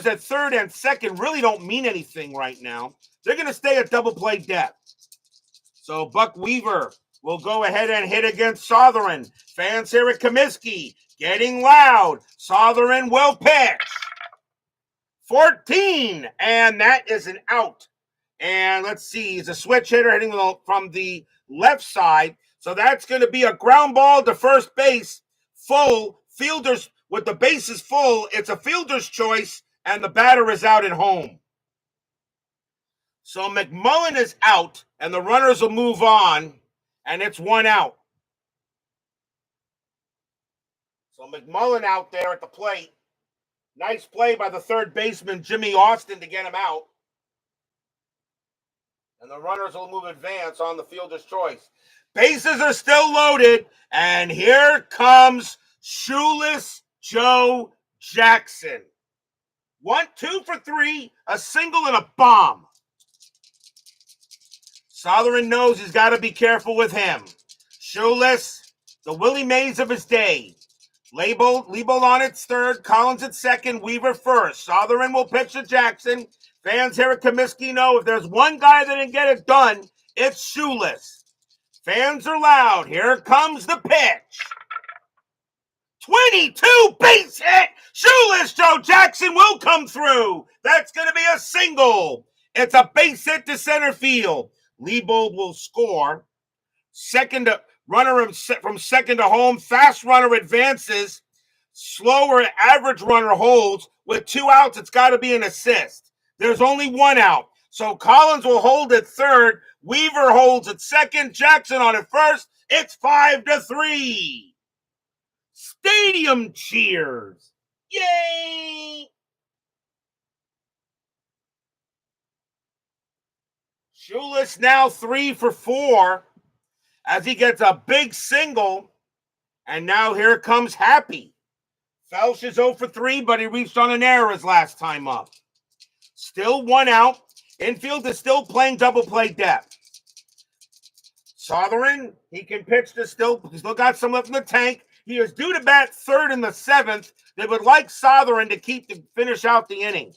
at third and second really don't mean anything right now. They're going to stay at double play depth. So Buck Weaver will go ahead and hit against Sothoron. Fans here at Comiskey getting loud. Sothoron will pitch. 14, and that is an out. And let's see, he's a switch hitter hitting from the left side. So that's going to be a ground ball to first base, full. Fielders, with the bases full, it's a fielder's choice, and the batter is out at home. So McMullen is out, and the runners will move on, and it's 1 out. So McMullen out there at the plate. Nice play by the third baseman, Jimmy Austin, to get him out. And the runners will move advance on the fielder's choice. Bases are still loaded, and here comes Shoeless Joe Jackson. 2 for 3, a single and a bomb. Sothoron knows he's got to be careful with him. Shoeless, the Willie Mays of his day. Leibold on its third, Collins at second, Weaver first. Sothoron will pitch to Jackson. Fans here at Comiskey know if there's one guy that didn't get it done, it's Shoeless. Fans are loud. Here comes the pitch. 22 base hit. Shoeless Joe Jackson will come through. That's going to be a single. It's a base hit to center field. Leibold will score. Runner from second to home. Fast runner advances. Slower average runner holds. With 2 outs, it's got to be an assist. There's only 1 out. So Collins will hold at third. Weaver holds at second. Jackson on at first. It's 5-3. Stadium cheers. Yay! Shoeless now 3 for 4 as he gets a big single. And now here comes Happy. Felsch is 0 for 3, but he reached on an error his last time up. Still 1 out. Infield is still playing double play depth. Sothoron, he can pitch to still got some left in the tank. He is due to bat third in the 7th. They would like Sothoron to finish out the inning.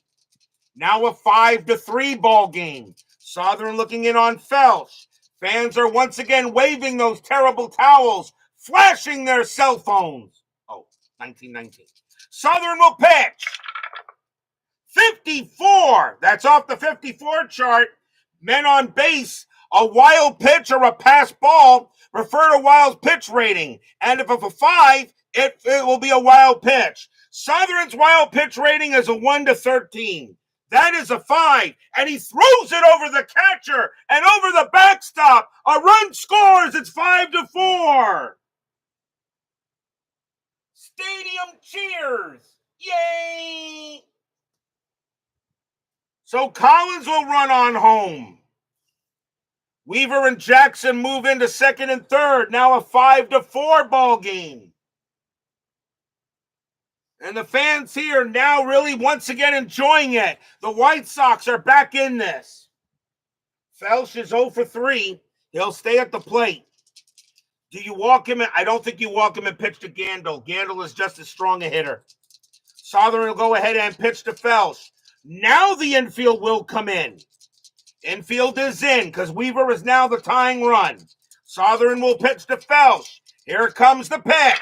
Now a 5-3 ball game. Sothoron looking in on Felsch. Fans are once again waving those terrible towels, flashing their cell phones. 1919. Sothoron will pitch. 54. That's off the 54 chart. Men on base A wild pitch or a pass ball, refer to wild pitch rating. And if it's a 5, it will be a wild pitch. Sothorn's wild pitch rating is a 1 to 13. That is a 5, and he throws it over the catcher and over the backstop. A run scores. It's 5 to 4. Stadium cheers. Yay! So Collins will run on home. Weaver and Jackson move into second and third. Now a 5 to 4 ball game. And the fans here now really once again enjoying it. The White Sox are back in this. Felsch is 0 for 3. He'll stay at the plate. Do you walk him? I don't think you walk him and pitch to Gandil. Gandil is just as strong a hitter. Sothoron will go ahead and pitch to Felsch. Now the infield will come in. Infield is in because Weaver is now the tying run. Sothoron will pitch to Felsch. Here comes the pitch.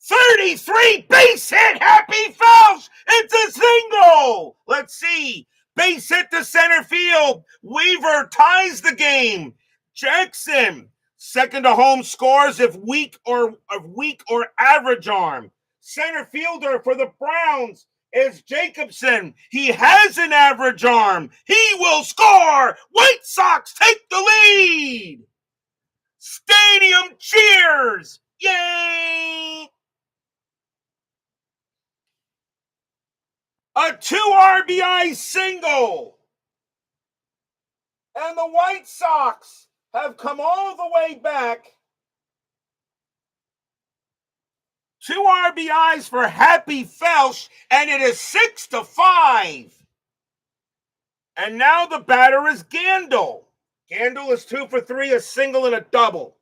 33 base hit, Happy Felsch. It's a single. Let's see. Base hit to center field. Weaver ties the game. Jackson, second to home, scores if weak or average arm. Center fielder for the Browns is Jacobson. He has an average arm. He will score. White Sox take the lead. Stadium cheers. Yay! A 2 RBI single. And the White Sox have come all the way back. 2 RBIs for Happy Felsch, and it is 6 to 5. And now the batter is Gandil. Gandil is 2 for 3, a single and a double.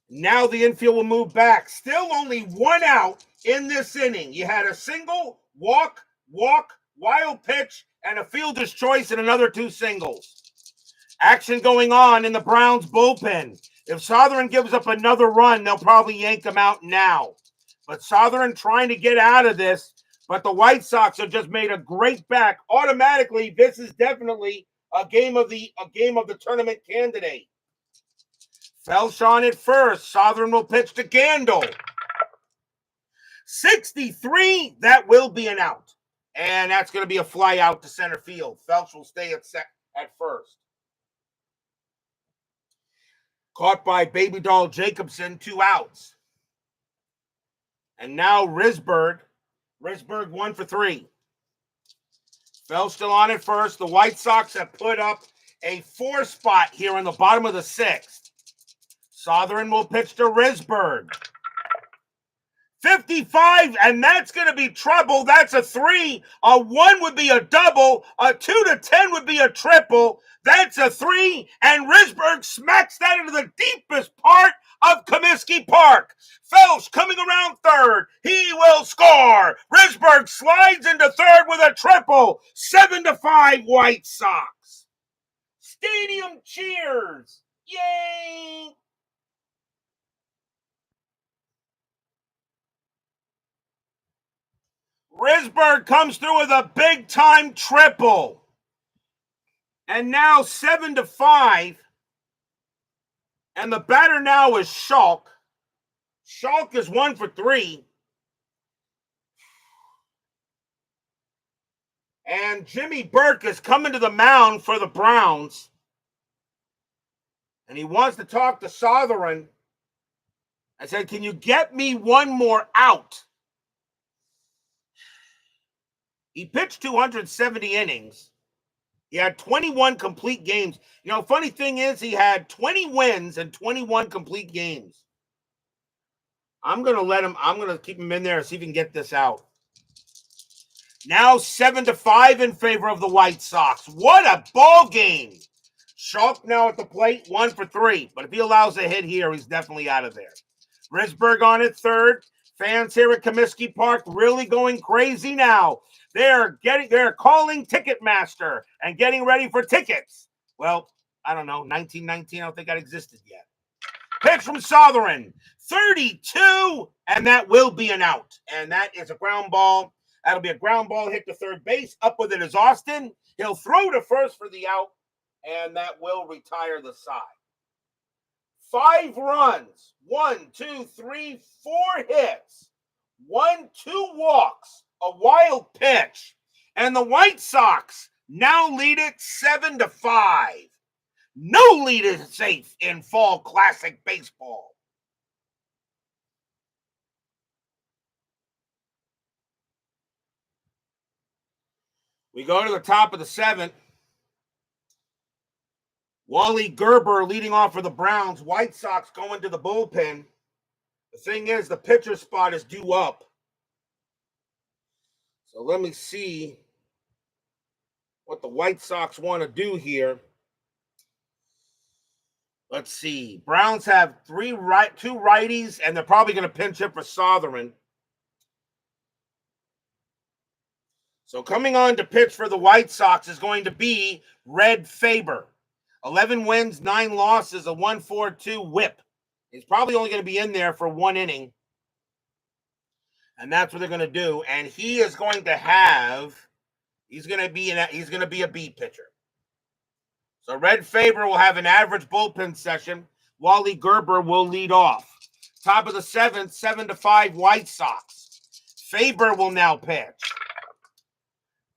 Now the infield will move back. Still only 1 out in this inning. You had a single, walk, wild pitch, and a fielder's choice and another 2 singles. Action going on in the Browns bullpen. If Sothoron gives up another run, they'll probably yank him out now. But Sothoron trying to get out of this, but the White Sox have just made a great back. Automatically, this is definitely a game of the tournament candidate. Felsch on it first. Sothoron will pitch to Gandil. 63, that will be an out. And that's going to be a fly out to center field. Felsch will stay at first. Caught by Baby Doll Jacobson, 2 outs. And now Risberg. Risberg 1 for 3. Felsch still on it first. The White Sox have put up a 4 spot here in the bottom of the 6th. Sothoron will pitch to Risberg. 55, and that's going to be trouble. That's a 3. A 1 would be a double. A 2 to 10 would be a triple. That's a 3, and Risberg smacks that into the deepest part of Comiskey Park. Felsch coming around third. He will score. Risberg slides into third with a triple. 7 to 5 White Sox. Stadium cheers. Yay! Risberg comes through with a big-time triple. And now 7 to 5. And the batter now is Schalk. Schalk is 1 for 3. And Jimmy Burke is coming to the mound for the Browns. And he wants to talk to Sothoron. I said, can you get me 1 more out? He pitched 270 innings. He had 21 complete games. You know, funny thing is he had 20 wins and 21 complete games. I'm going to keep him in there and see if he can get this out. Now 7 to 5 in favor of the White Sox. What a ball game. Schalk now at the plate, 1 for 3. But if he allows a hit here, he's definitely out of there. Risberg on at third. Fans here at Comiskey Park really going crazy now. They're calling Ticketmaster and getting ready for tickets. Well, I don't know, 1919, I don't think that existed yet. Pitch from Sothoron, 32, and that will be an out. And that is a ground ball. That'll be a ground ball hit to third base. Up with it is Austin. He'll throw to first for the out. and that will retire the side. 5 runs, 1, 2, 3, 4 hits, 1, 2 walks, a wild pitch, and the White Sox now lead it 7-5. No lead is safe in fall classic baseball. We go to the top of the 7th. Wally Gerber leading off for the Browns. White Sox going to the bullpen. The thing is, the pitcher spot is due up. So let me see what the White Sox want to do here. Let's see. Browns have 2 righties, and they're probably going to pinch hit for Sothoron. So coming on to pitch for the White Sox is going to be Red Faber. 11 wins, 9 losses, a 1.42 whip. He's probably only going to be in there for 1 inning. And that's what they're going to do. And he is going to have, he's going to be a B pitcher. So Red Faber will have an average bullpen session. Wally Gerber will lead off. Top of the 7th, 7-5 White Sox. Faber will now pitch.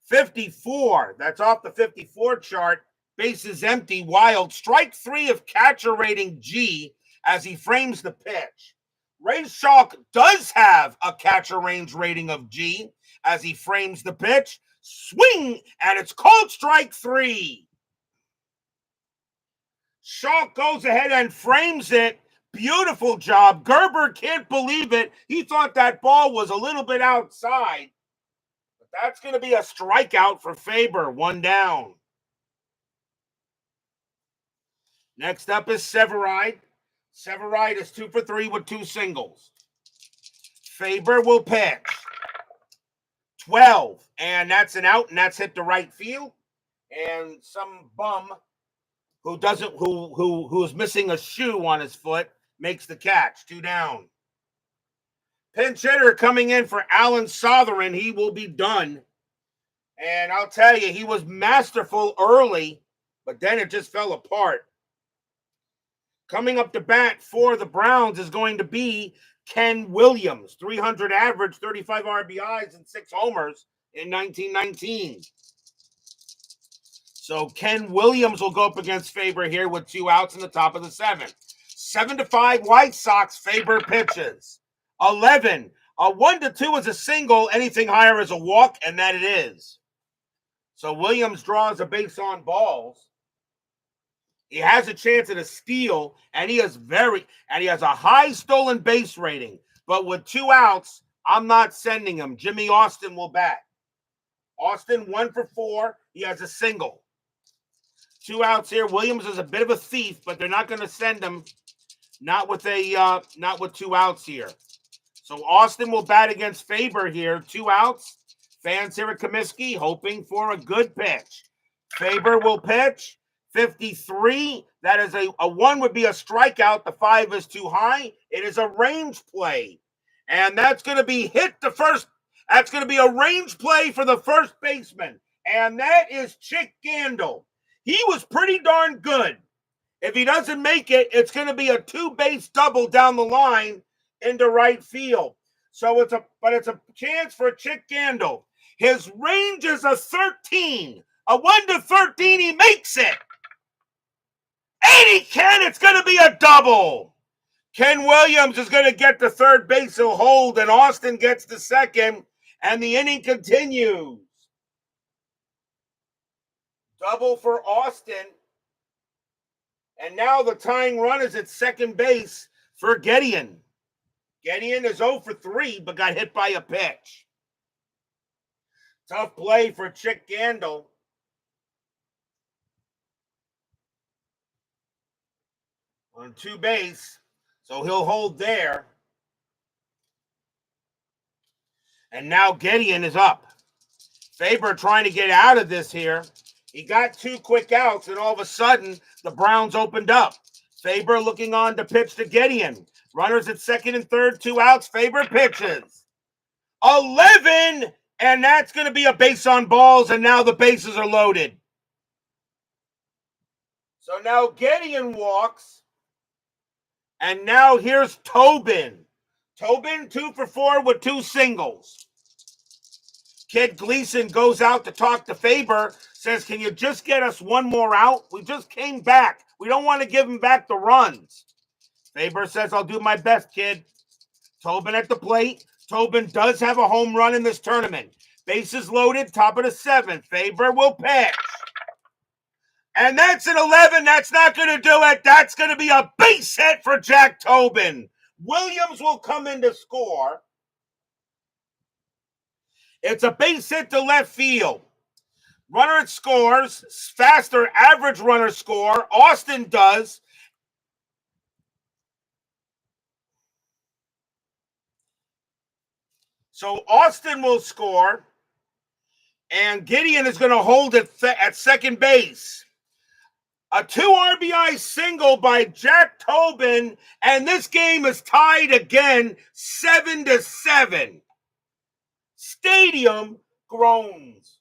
54, that's off the 54 chart. Bases empty, wild. Strike 3 of catcher rating G as he frames the pitch. Ray Schalk does have a catcher range rating of G as he frames the pitch. Swing, and it's called strike 3. Schalk goes ahead and frames it. Beautiful job. Gerber can't believe it. He thought that ball was a little bit outside. But that's going to be a strikeout for Faber. 1 down. Next up is Severide. Severide is 2 for 3 with 2 singles. Faber will pitch. 12, and that's an out, and that's hit to right field. And some bum who's missing a shoe on his foot makes the catch. 2 down. Pinch hitter coming in for Allan Sothoron. He will be done. And I'll tell you, he was masterful early, but then it just fell apart. Coming up to bat for the Browns is going to be Ken Williams. 300 average, 35 RBIs, and 6 homers in 1919. So Ken Williams will go up against Faber here with 2 outs in the top of the 7th. 7-5 White Sox. Faber pitches. 11. A 1-2 is a single. Anything higher is a walk, and that it is. So Williams draws a base on balls. He has a chance at a steal, and he has a high stolen base rating. But with 2 outs, I'm not sending him. Jimmy Austin will bat. Austin 1 for 4. He has a single. 2 outs here. Williams is a bit of a thief, but they're not going to send him. Not with 2 outs here. So Austin will bat against Faber here. 2 outs. Fans here at Comiskey hoping for a good pitch. Faber will pitch. 53. That is a 1 would be a strikeout. The 5 is too high. It is a range play. And that's going to be hit to first. That's going to be a range play for the first baseman. And that is Chick Gandil. He was pretty darn good. If he doesn't make it, it's going to be a 2-base double down the line into right field. So it's a chance for Chick Gandil. His range is a 13. A 1-13, he makes it. 80 Ken, it's going to be a double. Ken Williams is going to get to third base. He'll hold, and Austin gets to second, and the inning continues. Double for Austin. And now the tying run is at second base for Gideon. Gideon is 0 for 3, but got hit by a pitch. Tough play for Chick Gandil. On 2 base, so he'll hold there. And now Gideon is up. Faber trying to get out of this here. He got 2 quick outs, and all of a sudden, the Browns opened up. Faber looking on to pitch to Gideon. Runners at second and third, 2 outs. Faber pitches. 11, and that's going to be a base on balls, and now the bases are loaded. So now Gideon walks. And now here's Tobin. Tobin 2 for 4 with 2 singles. Kid Gleason goes out to talk to Faber, says, can you just get us one more out? We just came back. We don't want to give him back the runs. Faber says, I'll do my best, kid. Tobin at the plate. Tobin does have a home run in this tournament. Bases loaded, top of the 7th. Faber will pitch. And that's an 11. That's not going to do it. That's going to be a base hit for Jack Tobin. Williams will come in to score. It's a base hit to left field. Runner scores. Faster average runner score. Austin does. So Austin will score. And Gideon is going to hold it at second base. A 2 RBI single by Jack Tobin, and this game is tied again, 7-7. Stadium groans.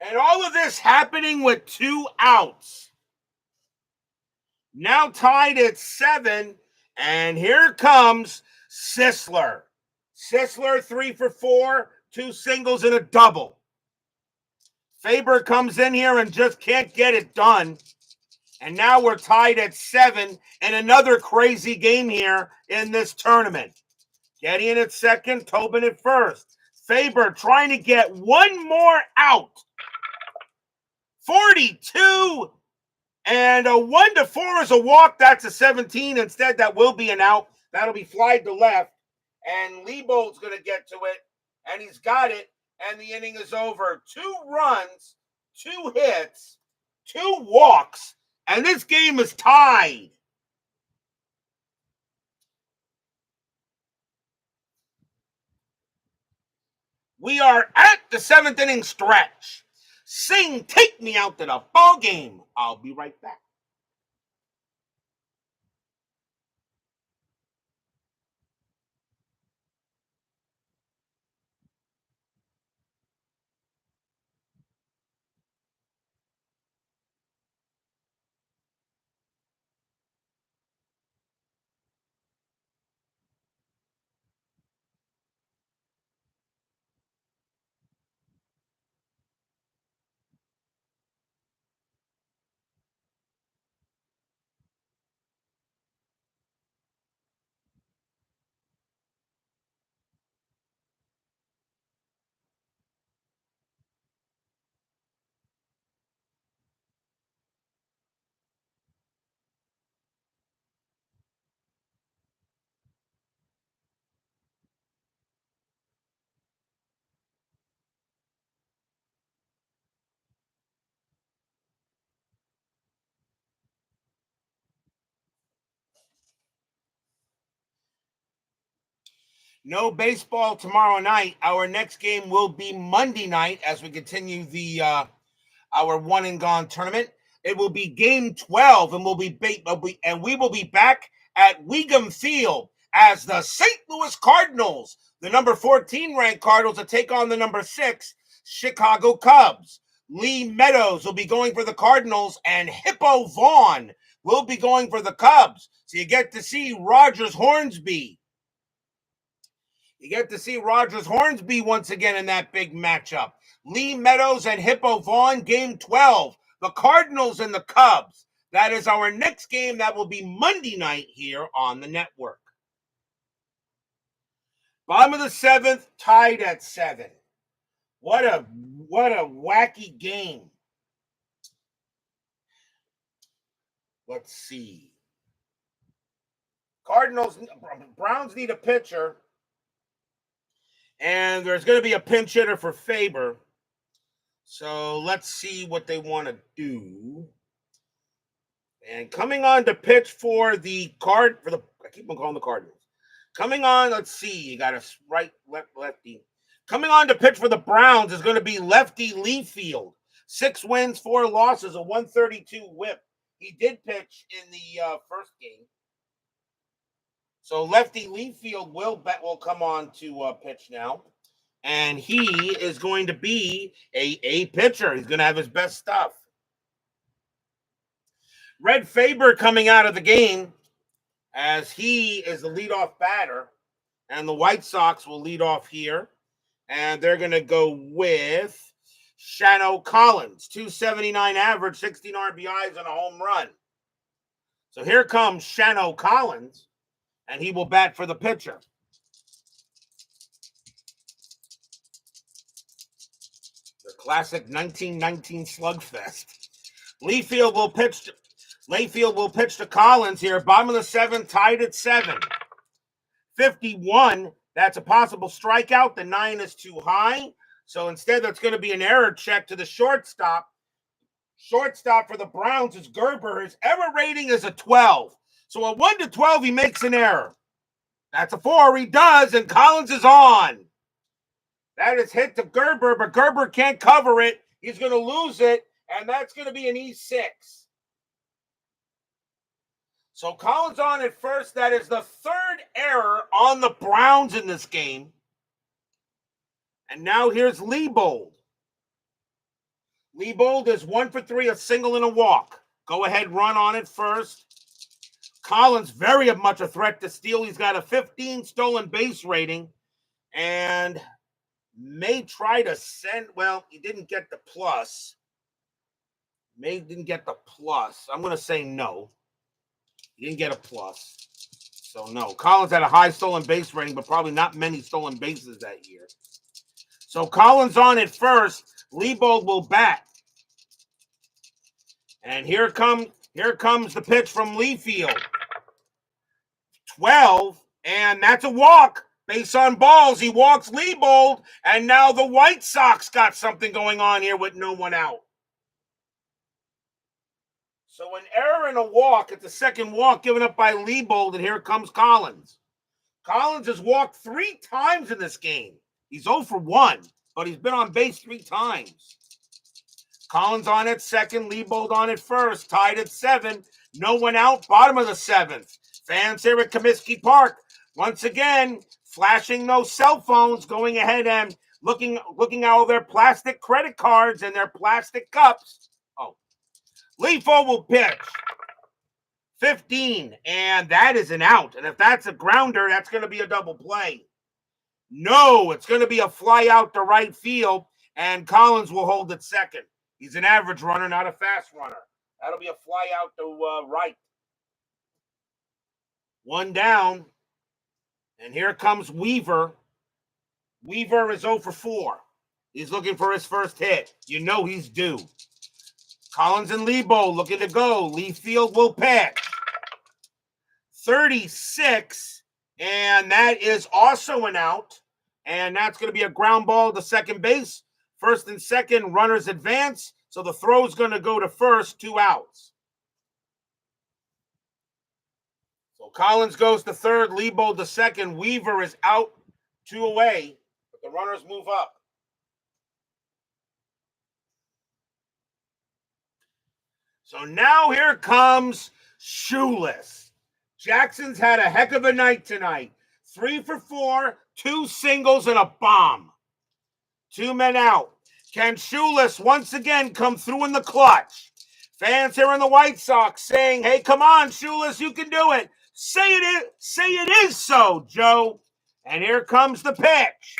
And all of this happening with 2 outs. Now tied at 7, and here comes Sisler. Sisler 3 for 4, 2 singles and a double. Faber comes in here and just can't get it done. And now we're tied at 7 and another crazy game here in this tournament. Gideon at second, Tobin at first. Faber trying to get one more out. 42 and a 1-4 is a walk. That's a 17. Instead, that will be an out. That'll be flied to left. And Lebo's going to get to it. And he's got it. And the inning is over. 2 runs, 2 hits, 2 walks. And this game is tied. We are at the 7th inning stretch. Sing, take me out to the ball game. I'll be right back. No baseball tomorrow night. Our next game will be Monday night as we continue the our one and gone tournament. It will be game 12, and we will be back at Wiegum Field as the St. Louis Cardinals, the number 14 ranked Cardinals, to take on the number 6 Chicago Cubs. Lee Meadows will be going for the Cardinals, and Hippo Vaughn will be going for the Cubs. So you get to see Rogers Hornsby. You get to see Rogers Hornsby once again in that big matchup. Lee Meadows and Hippo Vaughn, game 12. The Cardinals and the Cubs. That is our next game. That will be Monday night here on the network. Bottom of the 7th, tied at 7. What a wacky game. Let's see. Browns need a pitcher. And there's going to be a pinch hitter for Faber. So let's see what they want to do. And coming on to pitch for the I keep on calling the Cardinals. Coming on, let's see. You got a lefty. Coming on to pitch for the Browns is going to be Lefty Leafield. 6 wins, 4 losses, a 132 whip. He did pitch in the first game. So Lefty Leafield will come on to pitch now. And he is going to be a pitcher. He's going to have his best stuff. Red Faber coming out of the game as he is the leadoff batter. And the White Sox will lead off here. And they're going to go with Shano Collins, 279 average, 16 RBIs, and a home run. So here comes Shano Collins, and he will bat for the pitcher. The classic 1919 slugfest. Layfield will pitch to Collins here. Bottom of the seventh, tied at 7. 51. That's a possible strikeout. The 9 is too high. So instead, that's going to be an error check to the shortstop. Shortstop for the Browns is Gerber. His error rating is a 12. So a 1 to 12, he makes an error. That's a 4. He does, and Collins is on. That is hit to Gerber, but Gerber can't cover it. He's going to lose it, and that's going to be an E6. So Collins on at first. That is the 3rd error on the Browns in this game. And now here's Leibold. Leibold is 1 for 3, a single and a walk. Go ahead, run on it first. Collins, very much a threat to steal. He's got a 15 stolen base rating and may try to send, well, he didn't get the plus. May didn't get the plus. I'm going to say no. He didn't get a plus. So no. Collins had a high stolen base rating, but probably not many stolen bases that year. So Collins on at first. Leibold will bat. And here comes the pitch from Leafield. 12, and that's a walk. Base on balls. He walks Leibold, and now the White Sox got something going on here with no one out. So an error and a walk. It's the second walk given up by Leibold, and here comes Collins. Collins has walked 3 times in this game. He's 0 for 1, but he's been on base 3 times. Collins on at second, Leibold on at first, tied at 7. No one out, bottom of the 7th. Fans here at Comiskey Park, once again, flashing those cell phones, going ahead and looking at all their plastic credit cards and their plastic cups. Oh, Leafo will pitch. 15, and that is an out. And if that's a grounder, that's going to be a double play. No, it's going to be a fly out to right field, and Collins will hold at second. He's an average runner, not a fast runner. That'll be a fly out to right. 1 down, and here comes Weaver. Weaver is 0 for 4. He's looking for his first hit. You know he's due. Collins and Leibold looking to go. Leafield will pitch. 36, and that is also an out, and that's going to be a ground ball to second base. First and second, runners advance, so the throw's going to go to first, 2 outs. So Collins goes to third, Leibold to second. Weaver is out, 2 away, but the runners move up. So now here comes Shoeless. Jackson's had a heck of a night tonight. 3 for 4, 2 singles, and a bomb. 2 men out. Can Shoeless once again come through in the clutch? Fans here in the White Sox saying, hey, come on, Shoeless, you can do it. Say it is so, Joe. And here comes the pitch.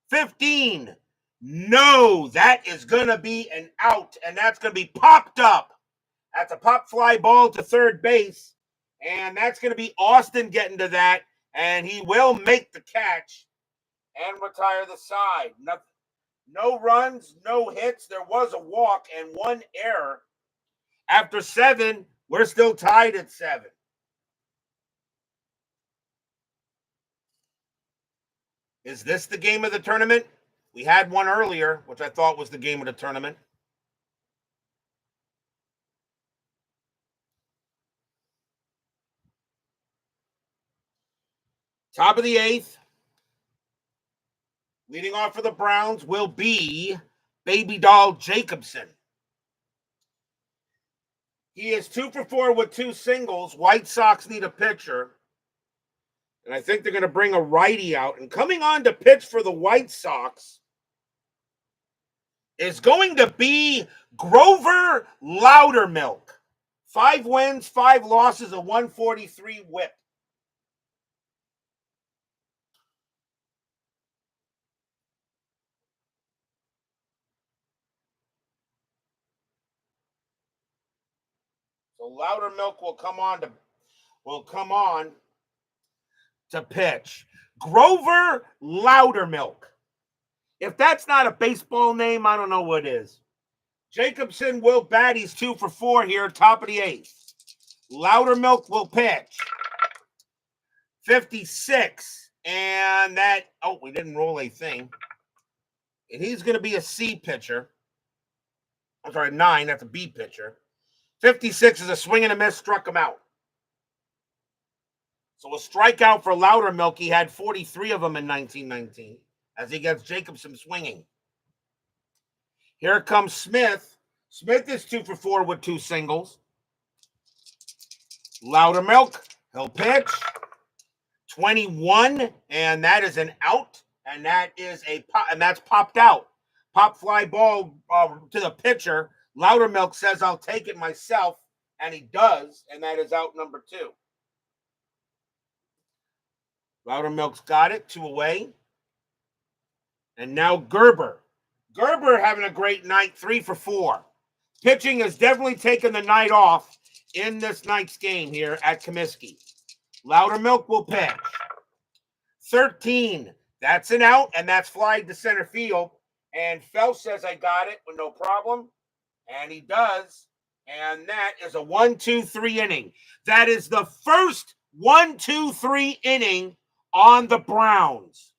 15. No, that is going to be an out, and that's going to be popped up. That's a pop fly ball to third base, and that's going to be Austin getting to that, and he will make the catch and retire the side. No runs, no hits. There was a walk and 1 error. After 7, we're still tied at 7. Is this the game of the tournament? We had one earlier, which I thought was the game of the tournament. Top of the 8th. Leading off for the Browns will be Baby Doll Jacobson. He is 2 for 4 with 2 singles. White Sox need a pitcher. And I think they're going to bring a righty out. And coming on to pitch for the White Sox is going to be Grover Loudermilk. 5 wins, 5 losses, a 143 whip. So Loudermilk will come on to pitch. Grover Loudermilk. If that's not a baseball name, I don't know what is. Jacobson will bat. He's 2 for 4 here, top of the 8th. Loudermilk will pitch. 56. And that, we didn't roll a thing. And he's going to be a C pitcher. I'm sorry, 9. That's a B pitcher. 56 is a swing and a miss, struck him out. So a strikeout for Loudermilk. He had 43 of them in 1919 as he gets Jacobson swinging. Here comes Smith. Smith is 2 for 4 with 2 singles. Loudermilk, he'll pitch. 21, and that is an out, and that is and that's popped out. Pop fly ball to the pitcher. Loudermilk says, "I'll take it myself," and he does, and that is out number 2. Loudermilk's got it, 2 away. And now Gerber. Gerber having a great night, 3 for 4. Pitching has definitely taken the night off in this night's game here at Comiskey. Loudermilk will pitch. 13. That's an out, and that's flying to center field. And Felch says, "I got it with no problem." And he does. And that is a 1-2-3 inning. That is the first 1-2-3 inning on the Browns.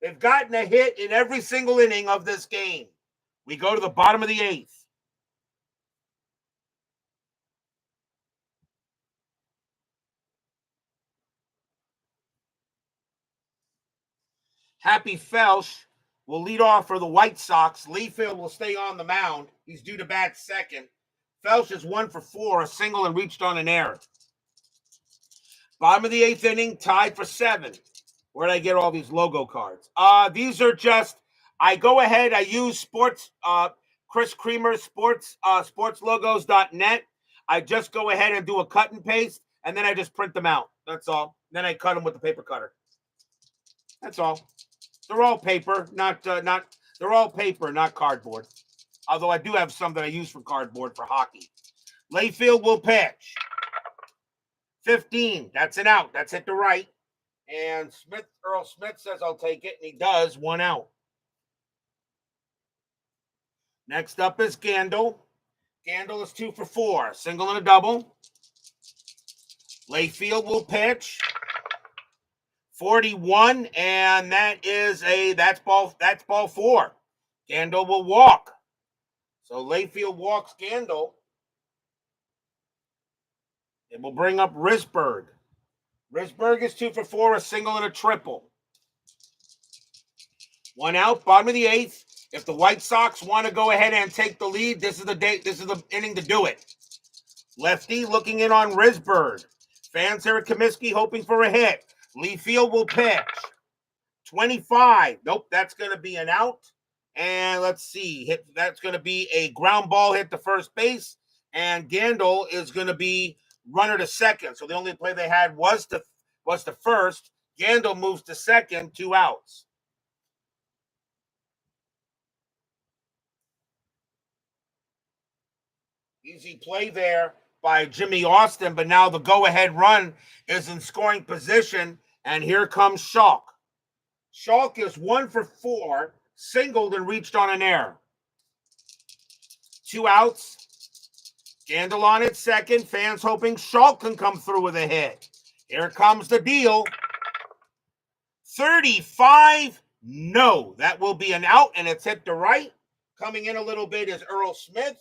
They've gotten a hit in every single inning of this game. We go to the bottom of the 8th. Happy Felch will lead off for the White Sox. Leafield will stay on the mound. He's due to bat second. Felch is 1 for 4, a single and reached on an error. Bottom of the 8th inning, tied for 7. Where did I get all these logo cards? These are just, I go ahead, I use Chris Creamer's sportslogos.net. I just go ahead and do a cut and paste, and then I just print them out. That's all. Then I cut them with the paper cutter. That's all. They're all paper, they're all paper, not cardboard. Although I do have some that I use for cardboard for hockey. Layfield will pitch. 15. That's an out. That's hit to right. And Earl Smith says, "I'll take it," and he does. 1 out. Next up is Gandil. Gandil is 2 for 4. Single and a double. Layfield will pitch. 41, and that's ball 4. Gandil will walk. So Layfield walks Gandil. It will bring up Risberg. Risberg is 2 for 4, a single and a triple. 1 out, bottom of the 8th. If the White Sox want to go ahead and take the lead, this is the inning to do it. Lefty looking in on Risberg. Fans here at Comiskey hoping for a hit. Leafield will pitch. 25. Nope, that's going to be an out. And let's see. That's going to be a ground ball hit to first base. And Gandil is going to be runner to second. So the only play they had was to first. Gandil moves to second, 2 outs. Easy play there by Jimmy Austin, but now the go-ahead run is in scoring position, and here comes Schalk. Schalk is 1 for 4, singled and reached on an error. 2 outs. Gandil on at second. Fans hoping Schalk can come through with a hit. Here comes the deal. 35. No, that will be an out, and it's hit to right. Coming in a little bit is Earl Smith,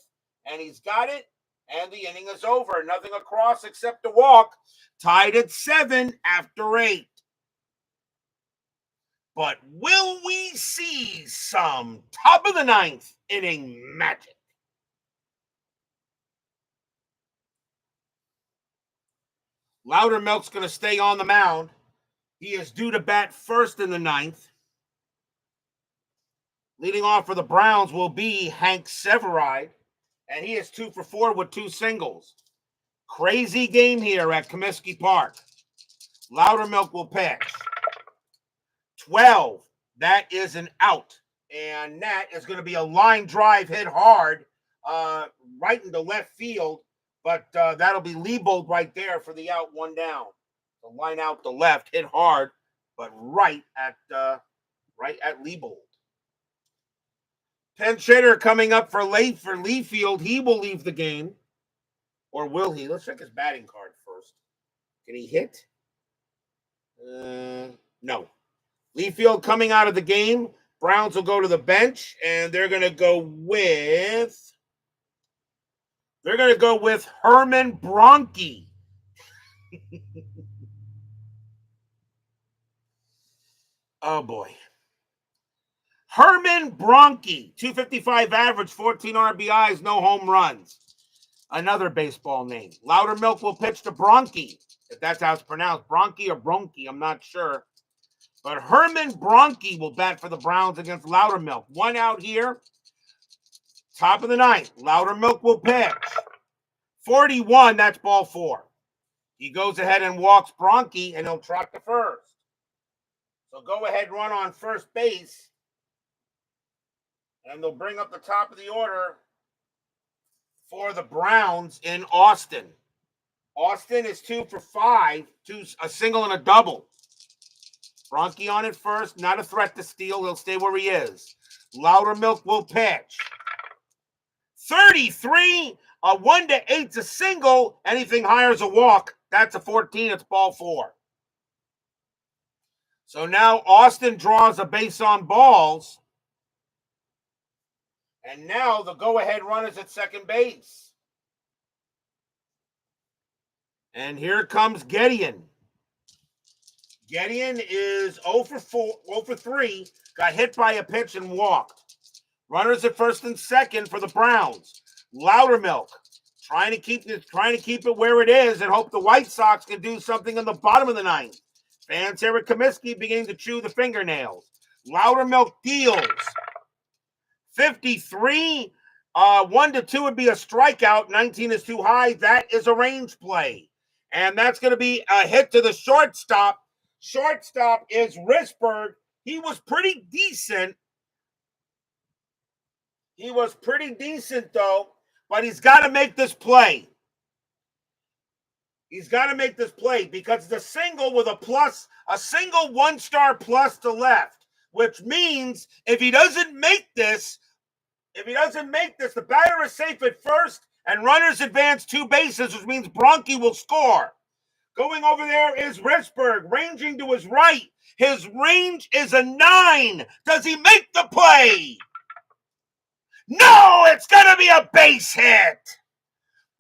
and he's got it, and the inning is over. Nothing across except a walk. Tied at 7 after 8. But will we see some top of the 9th inning magic? Loudermilk's going to stay on the mound. He is due to bat first in the ninth. Leading off for the Browns will be Hank Severide, and he is 2 for 4 with 2 singles. Crazy game here at Comiskey Park. Loudermilk will pitch. 12. That is an out. And that is going to be a line drive hit hard right into left field. But that'll be Liebold right there for the out, 1 down. The line out the left, hit hard, but right at Liebold. Pinch hitter coming up for Leafield. He will leave the game. Or will he? Let's check his batting card first. Can he hit? No. Leafield coming out of the game. Browns will go to the bench, and they're going to go with Herman Bronke. Oh, boy. Herman Bronke, 255 average, 14 RBIs, no home runs. Another baseball name. Loudermilk will pitch to Bronke, if that's how it's pronounced. Bronke or Bronke, I'm not sure. But Herman Bronke will bat for the Browns against Loudermilk. 1 out here. Top of the ninth. Loudermilk will pitch. 41, that's ball 4. He goes ahead and walks Bronke, and he'll trot to first. So go ahead, run on first base. And they'll bring up the top of the order for the Browns in Austin. Austin is 2 for 5, a single and a double. Bronke on it first, not a threat to steal. He'll stay where he is. Loudermilk will pitch. 33, a 1-8's a single. Anything higher is a walk. That's a 14. It's ball 4. So now Austin draws a base on balls. And now the go-ahead runners at second base. And here comes Gideon. Gideon is 0 for 3, got hit by a pitch and walked. Runners at first and second for the Browns. Loudermilk trying to keep it where it is and hope the White Sox can do something in the bottom of the ninth. Fans here at Comiskey beginning to chew the fingernails. Loudermilk deals. 53, 1-2 would be a strikeout. 19 is too high. That is a range play. And that's going to be a hit to the shortstop. Shortstop is Risberg. He was pretty decent. Though, but he's got to make this play. He's got to make this play because the single with a single 1-star plus to left, which means if he doesn't make this, the batter is safe at first and runners advance 2 bases, which means Bronke will score. Going over there is Risberg, ranging to his right. His range is a 9. Does he make the play? No, it's going to be a base hit.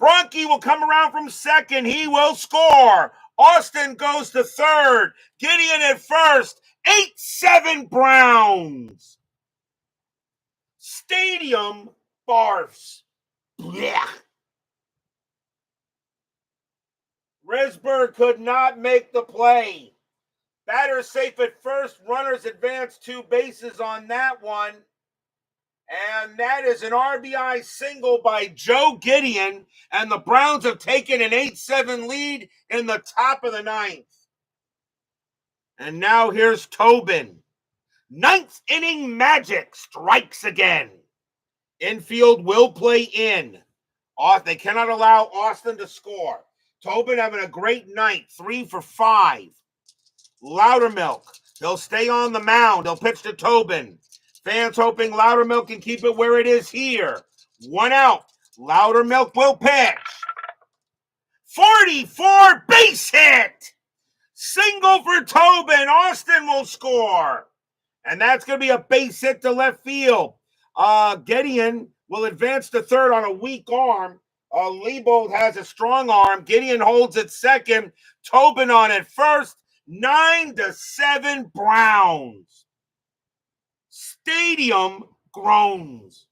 Bronke will come around from second. He will score. Austin goes to third. Gideon at first. 8-7 Browns. Stadium barfs. Blech. Risberg could not make the play. Batter safe at first. Runners advance 2 bases on that one. And that is an RBI single by Joe Gideon. And the Browns have taken an 8-7 lead in the top of the ninth. And now here's Tobin. 9th inning magic strikes again. Infield will play in. They cannot allow Austin to score. Tobin having a great night. 3 for 5. Loudermilk. He'll stay on the mound. He'll pitch to Tobin. Fans hoping Loudermilk can keep it where it is here. 1 out. Loudermilk will pitch. 44 base hit. Single for Tobin. Austin will score. And that's going to be a base hit to left field. Gideon will advance to third on a weak arm. Liebold has a strong arm. Gideon holds at second. Tobin on at first. 9-7 Browns. Stadium groans.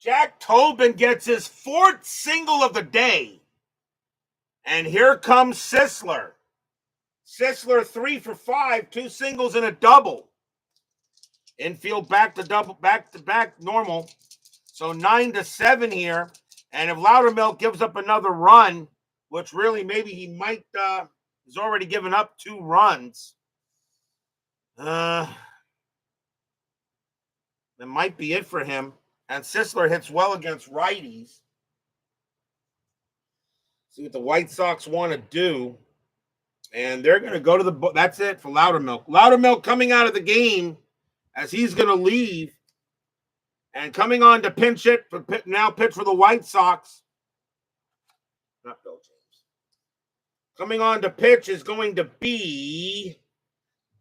Jack Tobin gets his 4th single of the day. And here comes Sisler. Sisler 3 for 5, 2 singles and a double. Infield back to back normal. So 9-7 here. And if Loudermilk gives up another run, which really maybe he might, he's already given up 2 runs. That might be it for him. And Sisler hits well against righties. See what the White Sox want to do. And they're going to go to the – that's it for Loudermilk. Loudermilk coming out of the game as he's going to leave. And coming on to pitch for the White Sox. Not Bill James. Coming on to pitch is going to be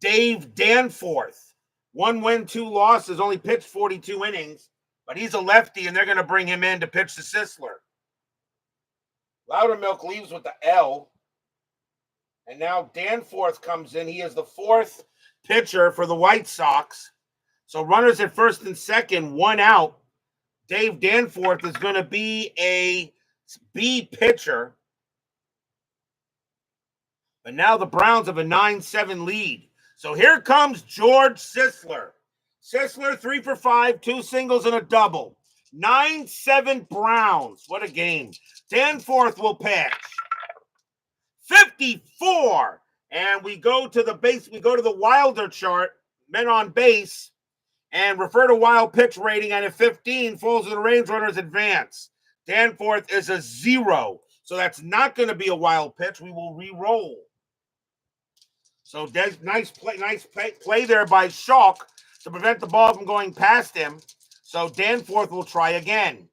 Dave Danforth. 1 win, 2 losses, only pitched 42 innings. But he's a lefty, and they're going to bring him in to pitch to Sisler. Loudermilk leaves with the L. And now Danforth comes in. He is the 4th pitcher for the White Sox. So runners at first and second, 1 out. Dave Danforth is going to be a B pitcher. But now the Browns have a 9-7 lead. So here comes George Sisler. Sisler 3 for 5, 2 singles and a double. 9-7 Browns. What a game. Danforth will pitch. 54. And we go to the base. We go to the Wilder chart, men on base, and refer to wild pitch rating. And at 15, falls to the range runners advance. Danforth is a 0. So that's not going to be a wild pitch. We will re-roll. So nice play there by Schalk to prevent the ball from going past him. So Danforth will try again.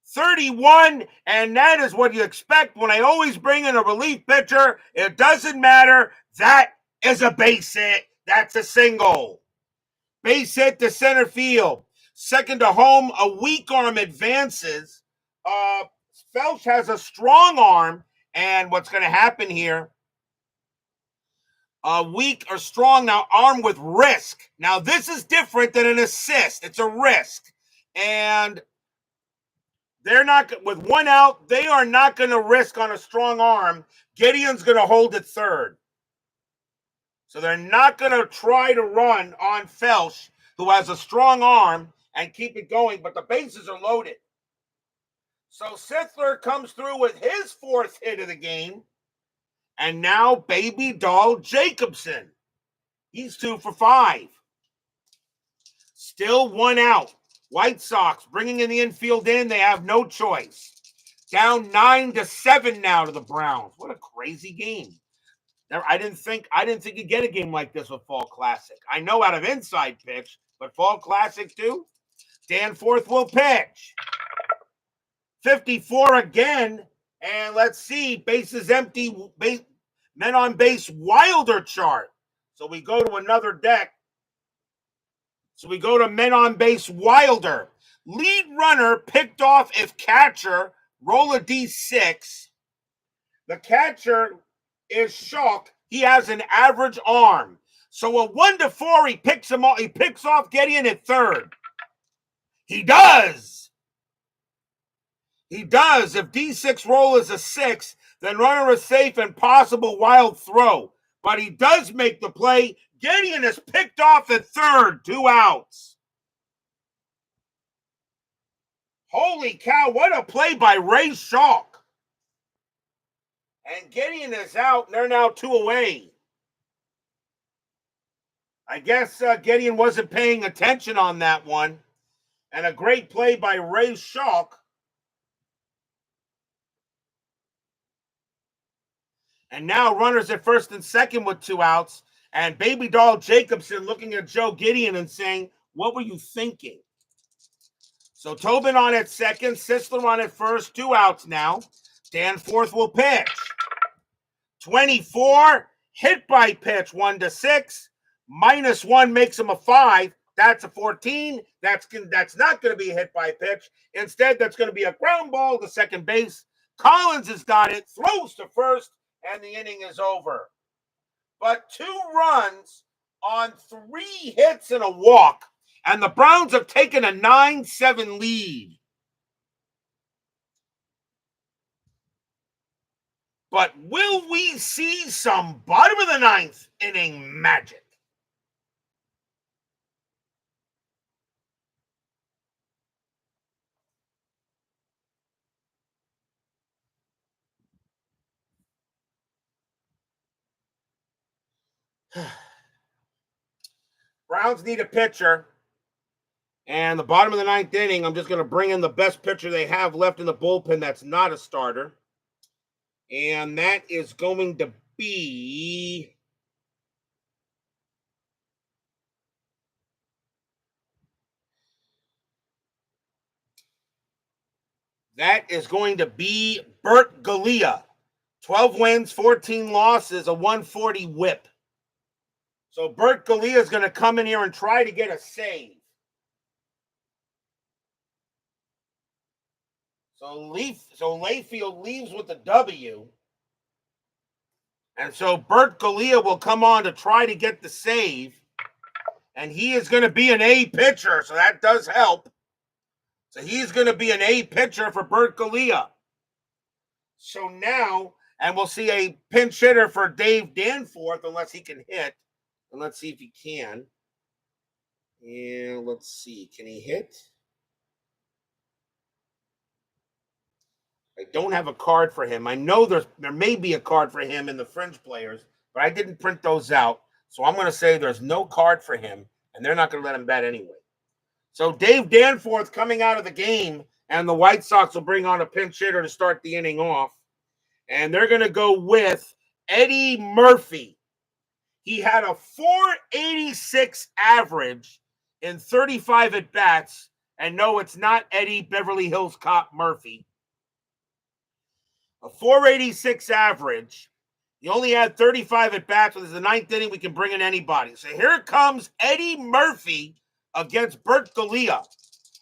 31, and that is what you expect when I always bring in a relief pitcher. It doesn't matter. That is a base hit. That's a single. Base hit to center field. Second to home, a weak arm advances. Felsch has a strong arm, and what's going to happen here, weak or strong now, arm with risk. Now, this is different than an assist. It's a risk. And they're not, with 1 out, they are not going to risk on a strong arm. Gideon's going to hold it third. So they're not going to try to run on Felsch, who has a strong arm, and keep it going, but the bases are loaded. So Sisler comes through with his 4th hit of the game. And now Baby Doll Jacobson. He's 2 for 5. Still 1 out. White Sox bringing in the infield in. They have no choice. Down 9-7 now to the Browns. What a crazy game. I didn't think you'd get a game like this with Fall Classic. I know out of inside pitch, but Fall Classic too. Danforth will pitch. 54 again. And let's see, bases empty, men on base, Wilder chart. So we go to another deck. So we go to men on base, Wilder. Lead runner picked off if catcher, roll a D6. The catcher is Schalk. He has an average arm. So a 1-4, he picks him off. He picks off Gideon at third. He does. He does. If D6 roll is a 6, then runner is safe and possible wild throw. But he does make the play. Gideon is picked off at third. 2 outs. Holy cow, what a play by Ray Schalk. And Gideon is out, and they're now 2 away. I guess Gideon wasn't paying attention on that one. And a great play by Ray Schalk. And now runners at first and second with 2 outs. And Baby Doll Jacobson looking at Joe Gideon and saying, what were you thinking? So Tobin on at second, Sisler on at first, 2 outs now. Danforth will pitch. 24, hit by pitch, 1-6. -1 makes him a 5. That's a 14. That's not going to be a hit by pitch. Instead, that's going to be a ground ball to second base. Collins has got it, throws to first, and the inning is over. But 2 runs on 3 hits and a walk. and the Browns have taken a 9-7 lead. But will we see some bottom of the ninth inning magic? Browns need a pitcher. And the bottom of the ninth inning, I'm just going to bring in the best pitcher they have left in the bullpen that's not a starter. And that is going to be... That is going to be Bert Galea. 12 wins, 14 losses, a 140 whip. So Bert Galea is going to come in here and try to get a save. So Layfield leaves with a W. And so Bert Galea will come on to try to get the save. And he is going to be an A pitcher, so that does help. So he's going to be an A pitcher for Bert Galea. So now, and we'll see a pinch hitter for Dave Danforth, unless he can hit. And let's see if he can. And let's see, can he hit? I don't have a card for him. I know there may be a card for him in the fringe players, but I didn't print those out. So I'm going to say there's no card for him, and they're not going to let him bat anyway. So Dave Danforth coming out of the game, and the White Sox will bring on a pinch hitter to start the inning off. And they're going to go with Eddie Murphy. He had a 486 average in 35 at-bats. And no, it's not Eddie Beverly Hills Cop Murphy. A 486 average. He only had 35 at-bats. But this is the ninth inning. We can bring in anybody. So here comes Eddie Murphy against Bert Galea.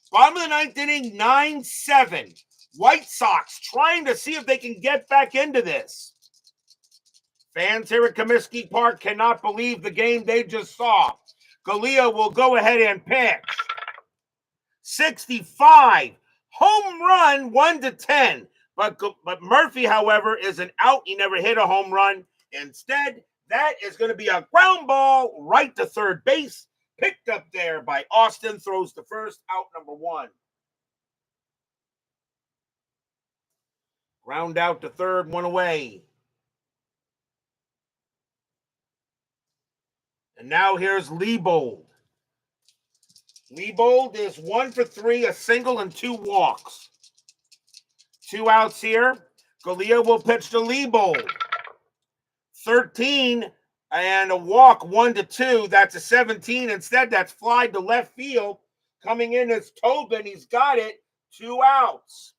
Bottom of the ninth inning, 9-7. White Sox trying to see if they can get back into this. Fans here at Comiskey Park cannot believe the game they just saw. Galea will go ahead and pitch. 65. Home run, 1-10. But Murphy, however, is an out. He never hit a home run. Instead, that is going to be a ground ball right to third base. Picked up there by Austin. Throws to first. Out number 1. Ground out to third, 1 away. And now here's Leibold. Leibold is 1 for 3, a single and 2 walks. 2 outs here. Galea will pitch to Leibold. 13 and a walk, 1-2. That's a 17. Instead, that's fly to left field. Coming in is Tobin. He's got it. 2 outs.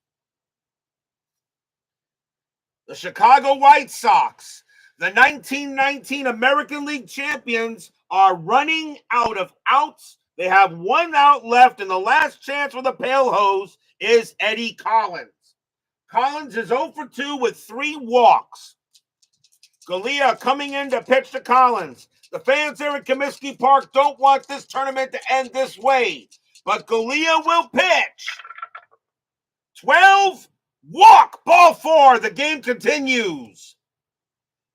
The Chicago White Sox, the 1919 American League champions, are running out of outs. They have 1 out left, and the last chance for the Pale Hose is Eddie Collins. Collins is 0 for 2 with 3 walks. Galea coming in to pitch to Collins. The fans there at Comiskey Park don't want this tournament to end this way, but Galea will pitch. 12, walk, ball 4. The game continues.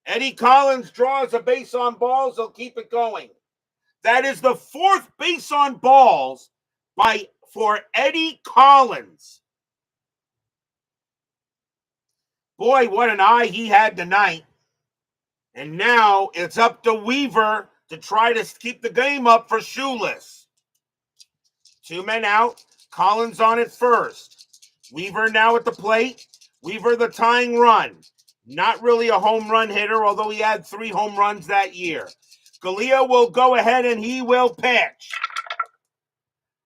Eddie Collins draws a base on balls. They'll keep it going. That is the 4th base on balls for Eddie Collins. Boy, what an eye he had tonight. And now it's up to Weaver to try to keep the game up for Shoeless. 2 men out. Collins on at first. Weaver now at the plate. Weaver the tying run. Not really a home run hitter, although he had 3 home runs that year. Galea will go ahead and he will pitch.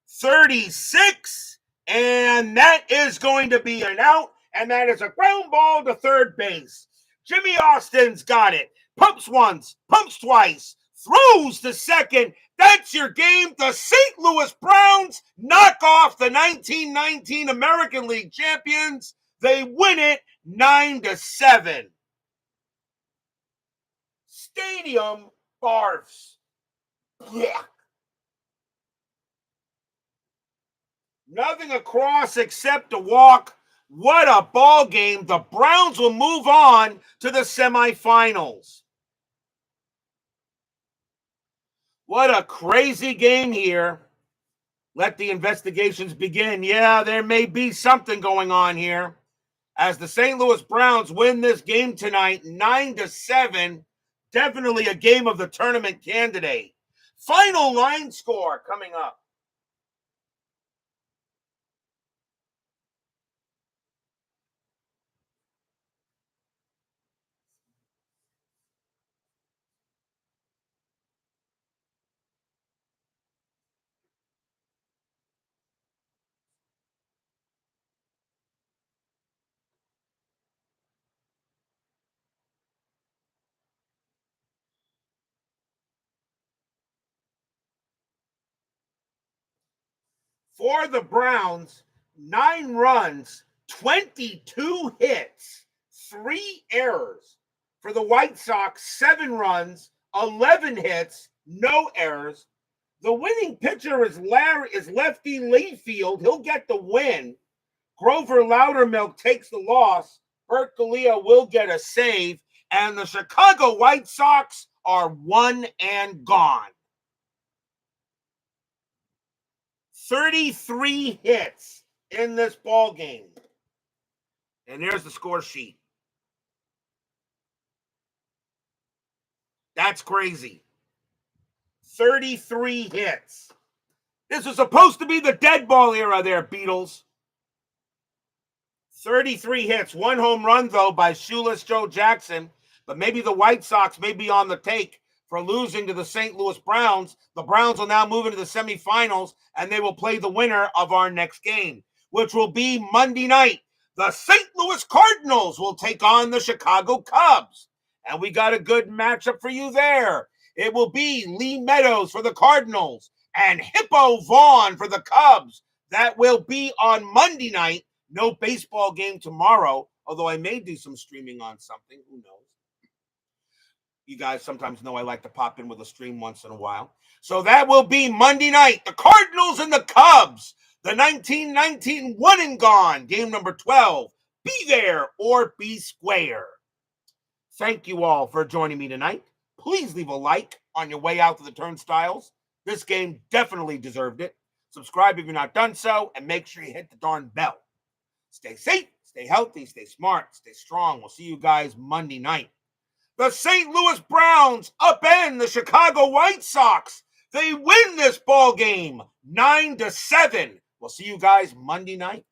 36, and that is going to be an out, and that is a ground ball to third base. Jimmy Austin's got it. Pumps once, pumps twice, throws to second. That's your game. The St. Louis Browns knock off the 1919 American League champions. They win it 9-7. Stadium barfs. Yeah. Nothing across except a walk. What a ball game. The Browns will move on to the semifinals. What a crazy game here. Let the investigations begin. Yeah, there may be something going on here. As the St. Louis Browns win this game tonight, 9-7, definitely a game of the tournament candidate. Final line score coming up. For the Browns, 9 runs, 22 hits, 3 errors. For the White Sox, 7 runs, 11 hits, no errors. The winning pitcher is Lefty Layfield. He'll get the win. Grover Loudermilk takes the loss. Bert Galea will get a save. And the Chicago White Sox are one and gone. 33 hits in this ball game. And there's the score sheet. That's crazy. 33 hits. This was supposed to be the dead ball era there, Beatles. 33 hits. 1 home run, though, by shoeless Joe Jackson. But maybe the White Sox may be on the take for losing to the St. Louis Browns. The Browns will now move into the semifinals, and they will play the winner of our next game, which will be Monday night. The St. Louis Cardinals will take on the Chicago Cubs. And we got a good matchup for you there. It will be Lee Meadows for the Cardinals and Hippo Vaughn for the Cubs. That will be on Monday night. No baseball game tomorrow, although I may do some streaming on something. Who knows? You guys sometimes know I like to pop in with a stream once in a while. So that will be Monday night. The Cardinals and the Cubs. The 1919 one and gone. Game number 12. Be there or be square. Thank you all for joining me tonight. Please leave a like on your way out to the turnstiles. This game definitely deserved it. Subscribe if you're not done so, and make sure you hit the darn bell. Stay safe, stay healthy, stay smart, stay strong. We'll see you guys Monday night. The St. Louis Browns upend the Chicago White Sox. They win this ball game 9-7. We'll see you guys Monday night.